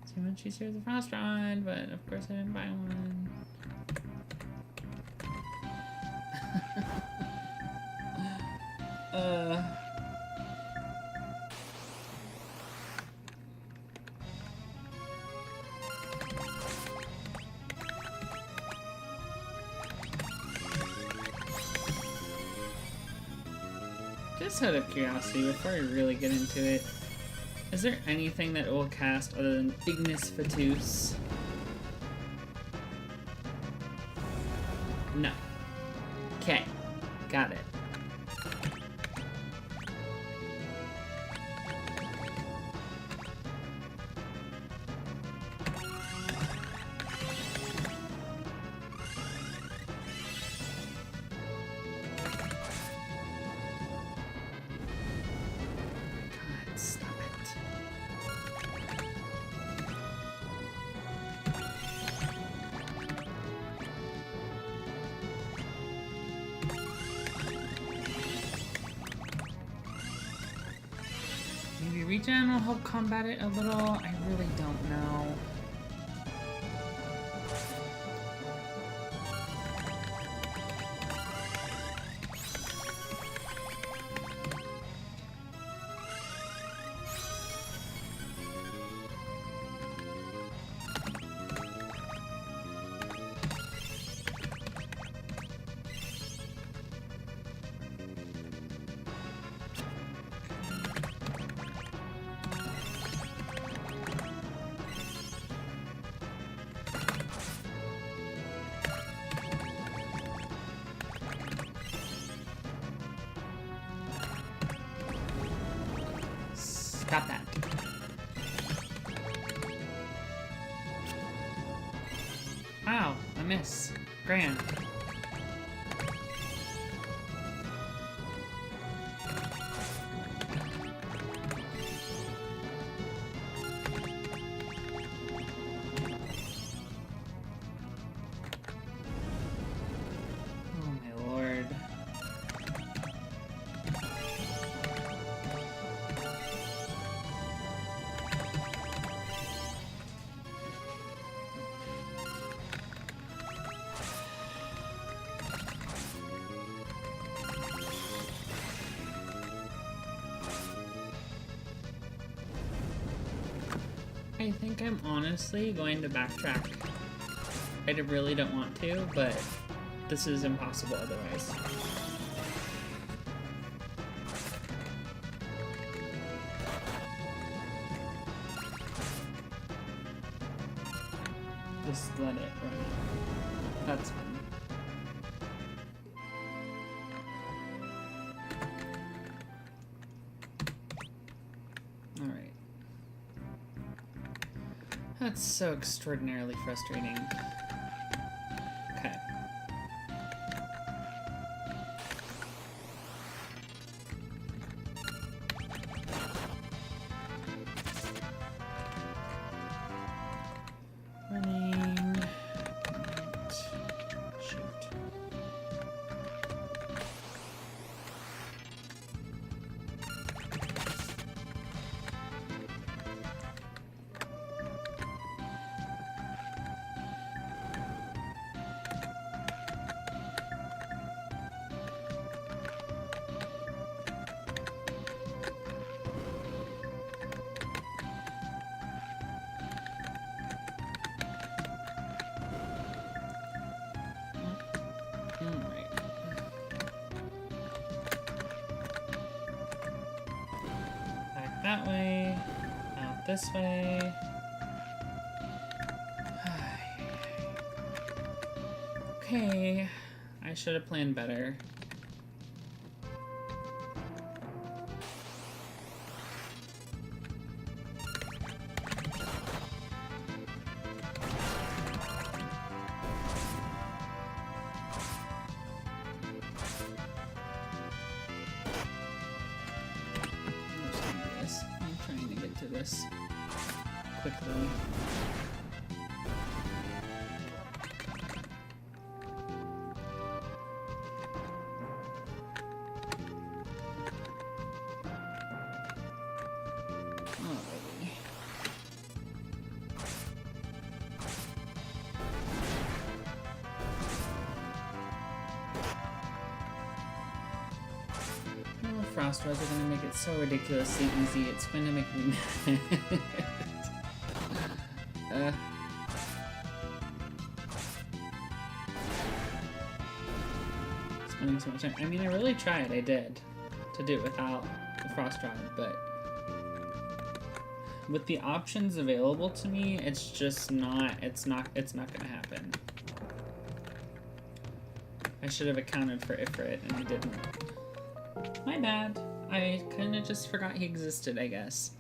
So much easier the frost rod, but of course I didn't buy one. Just out of curiosity, before I really get into it, is there anything that it will cast other than Ignis Fatuus? No. Okay. Got it. God, stop it. Maybe regen will help combat it a little. I really don't know. Stop that. Wow, a miss. Grand. Oh my lord. I think I'm honestly going to backtrack. I really don't want to, but this is impossible otherwise. Just let it run out. That's fine. Alright. That's so extraordinarily frustrating. Okay. Running. Right. Shoot. that way. Out this way. Okay. I should have planned better. I'm trying to get to this quickly. Frost Res are going to make it so ridiculously easy, it's going to make me mad. Spending so much time. I mean, I really tried, I did, to do it without the Frost Rod, but with the options available to me, it's just not, it's not going to happen. I should have accounted for Ifrit, and I didn't. My bad. I kind of just forgot he existed, I guess.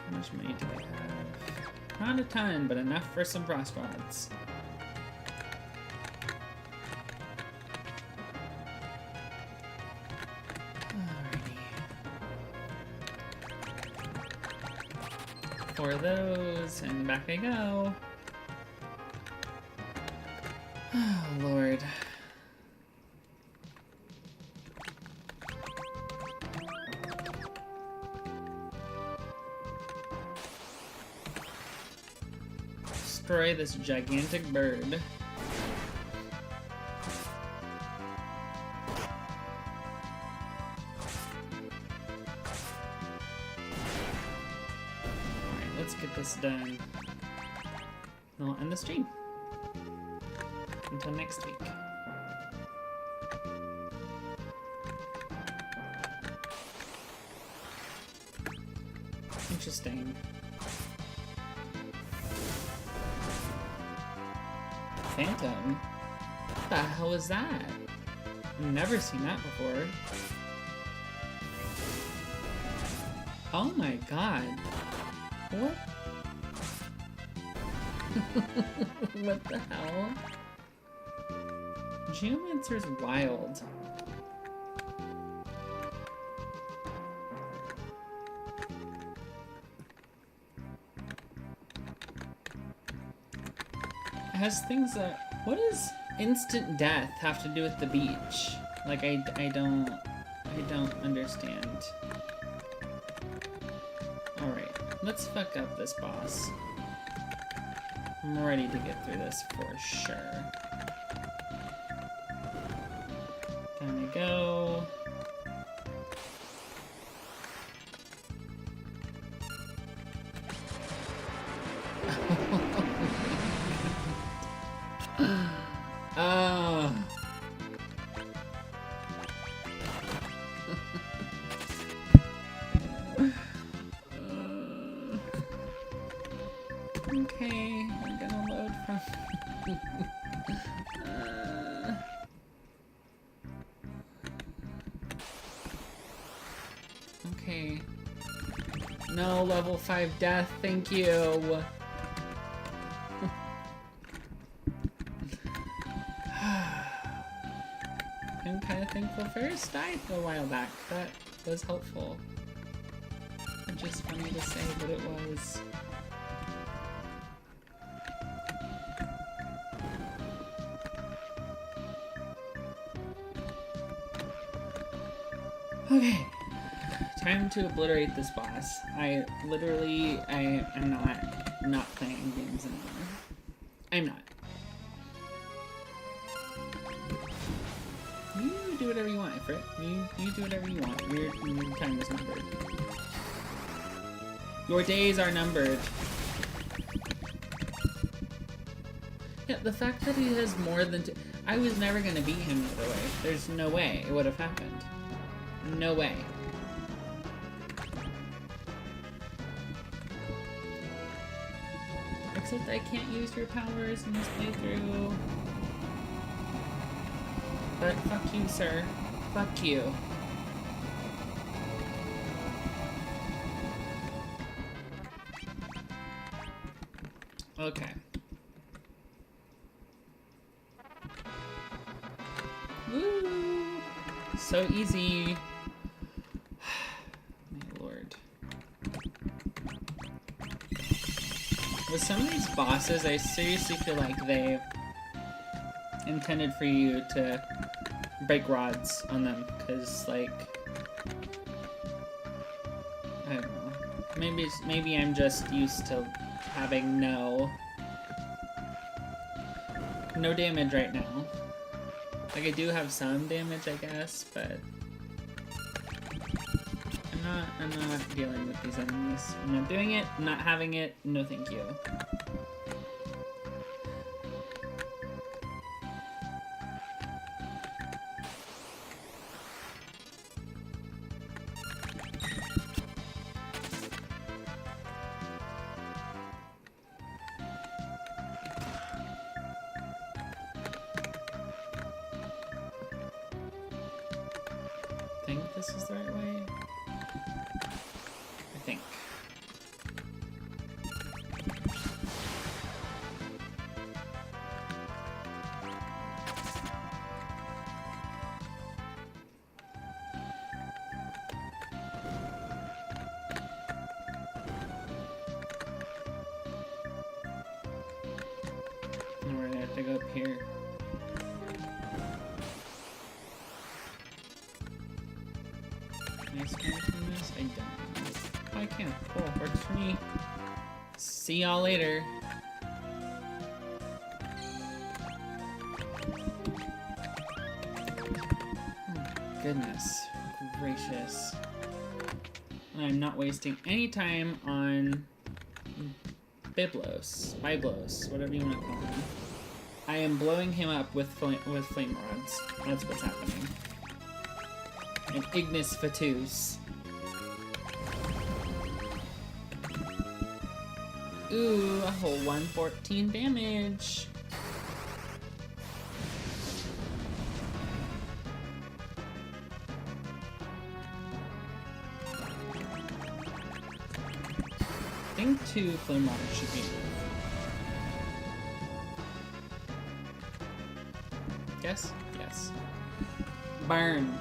How much money do I have? Not a ton, but enough for some Frost Rods. Alrighty. 4 of those, and back I go. Oh, Lord. Destroy this gigantic bird. Alright, let's get this done. And I'll end the stream. Until next week. Interesting. Phantom? What the hell is that? I've never seen that before. Oh my god. What? What the hell? Geomancer's wild. It has things that... What does instant death have to do with the beach? Like, I don't understand. Alright, let's fuck up this boss. I'm ready to get through this for sure. Down we go. Oh. Okay, I'm gonna load from... Okay. No, level 5 death, thank you. I'm kind of thankful Ferris died a while back. That was helpful. Just funny to say, but it was. Okay. Time to obliterate this boss. I am not playing games anymore. I'm not. You do whatever you want, Ifrit. You do whatever you want. Your time is numbered. Your days are numbered. Yeah, the fact that he has more than two... I was never gonna beat him either way. There's no way it would have happened. No way. Except I can't use your powers in this playthrough. But fuck you, sir. Fuck you. Okay. Woo! So easy. My lord. With some of these bosses, I seriously feel like they intended for you to break rods on them, because, like, I don't know. Maybe I'm just used to having no damage right now. Like, I do have some damage, I guess, but I'm not dealing with these enemies. I'm not doing it, I'm not having it, no thank you. I think this is the right way. I think. And we're gonna have to go up here. Can I scan from this? I don't know. Oh, I can. Cool. Works for me. See y'all later. Oh, goodness gracious. I'm not wasting any time on Biblos, whatever you want to call him. I am blowing him up with flame rods. That's what's happening. And Ignis Fatuus. Ooh, a whole 114 damage. I think 2 flame rods should be enough. Yes? Yes. Burn.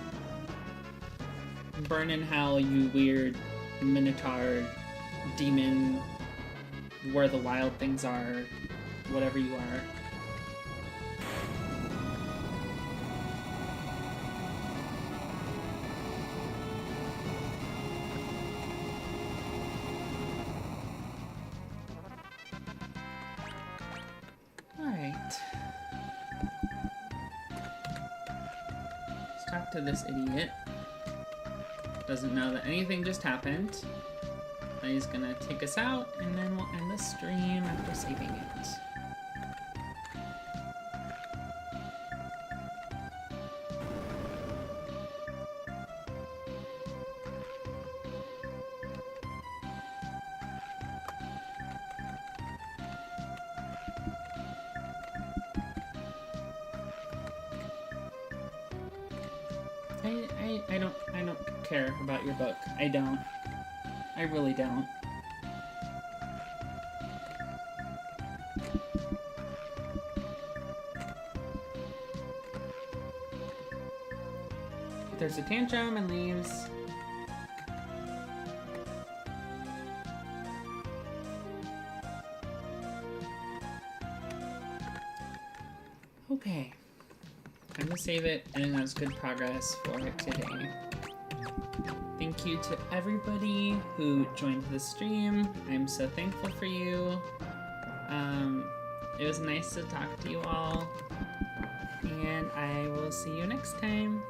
Burn in hell, you weird minotaur demon, where the wild things are, whatever you are. Alright. Let's talk to this idiot. Doesn't know that anything just happened. He's gonna take us out, and then we'll end the stream after saving it. I don't care about your book. I don't. I really don't. There's a tantrum and leaves. Okay. Time to save it, and that's good progress for today. Thank you to everybody who joined the stream. I'm so thankful for you. It was nice to talk to you all. And I will see you next time.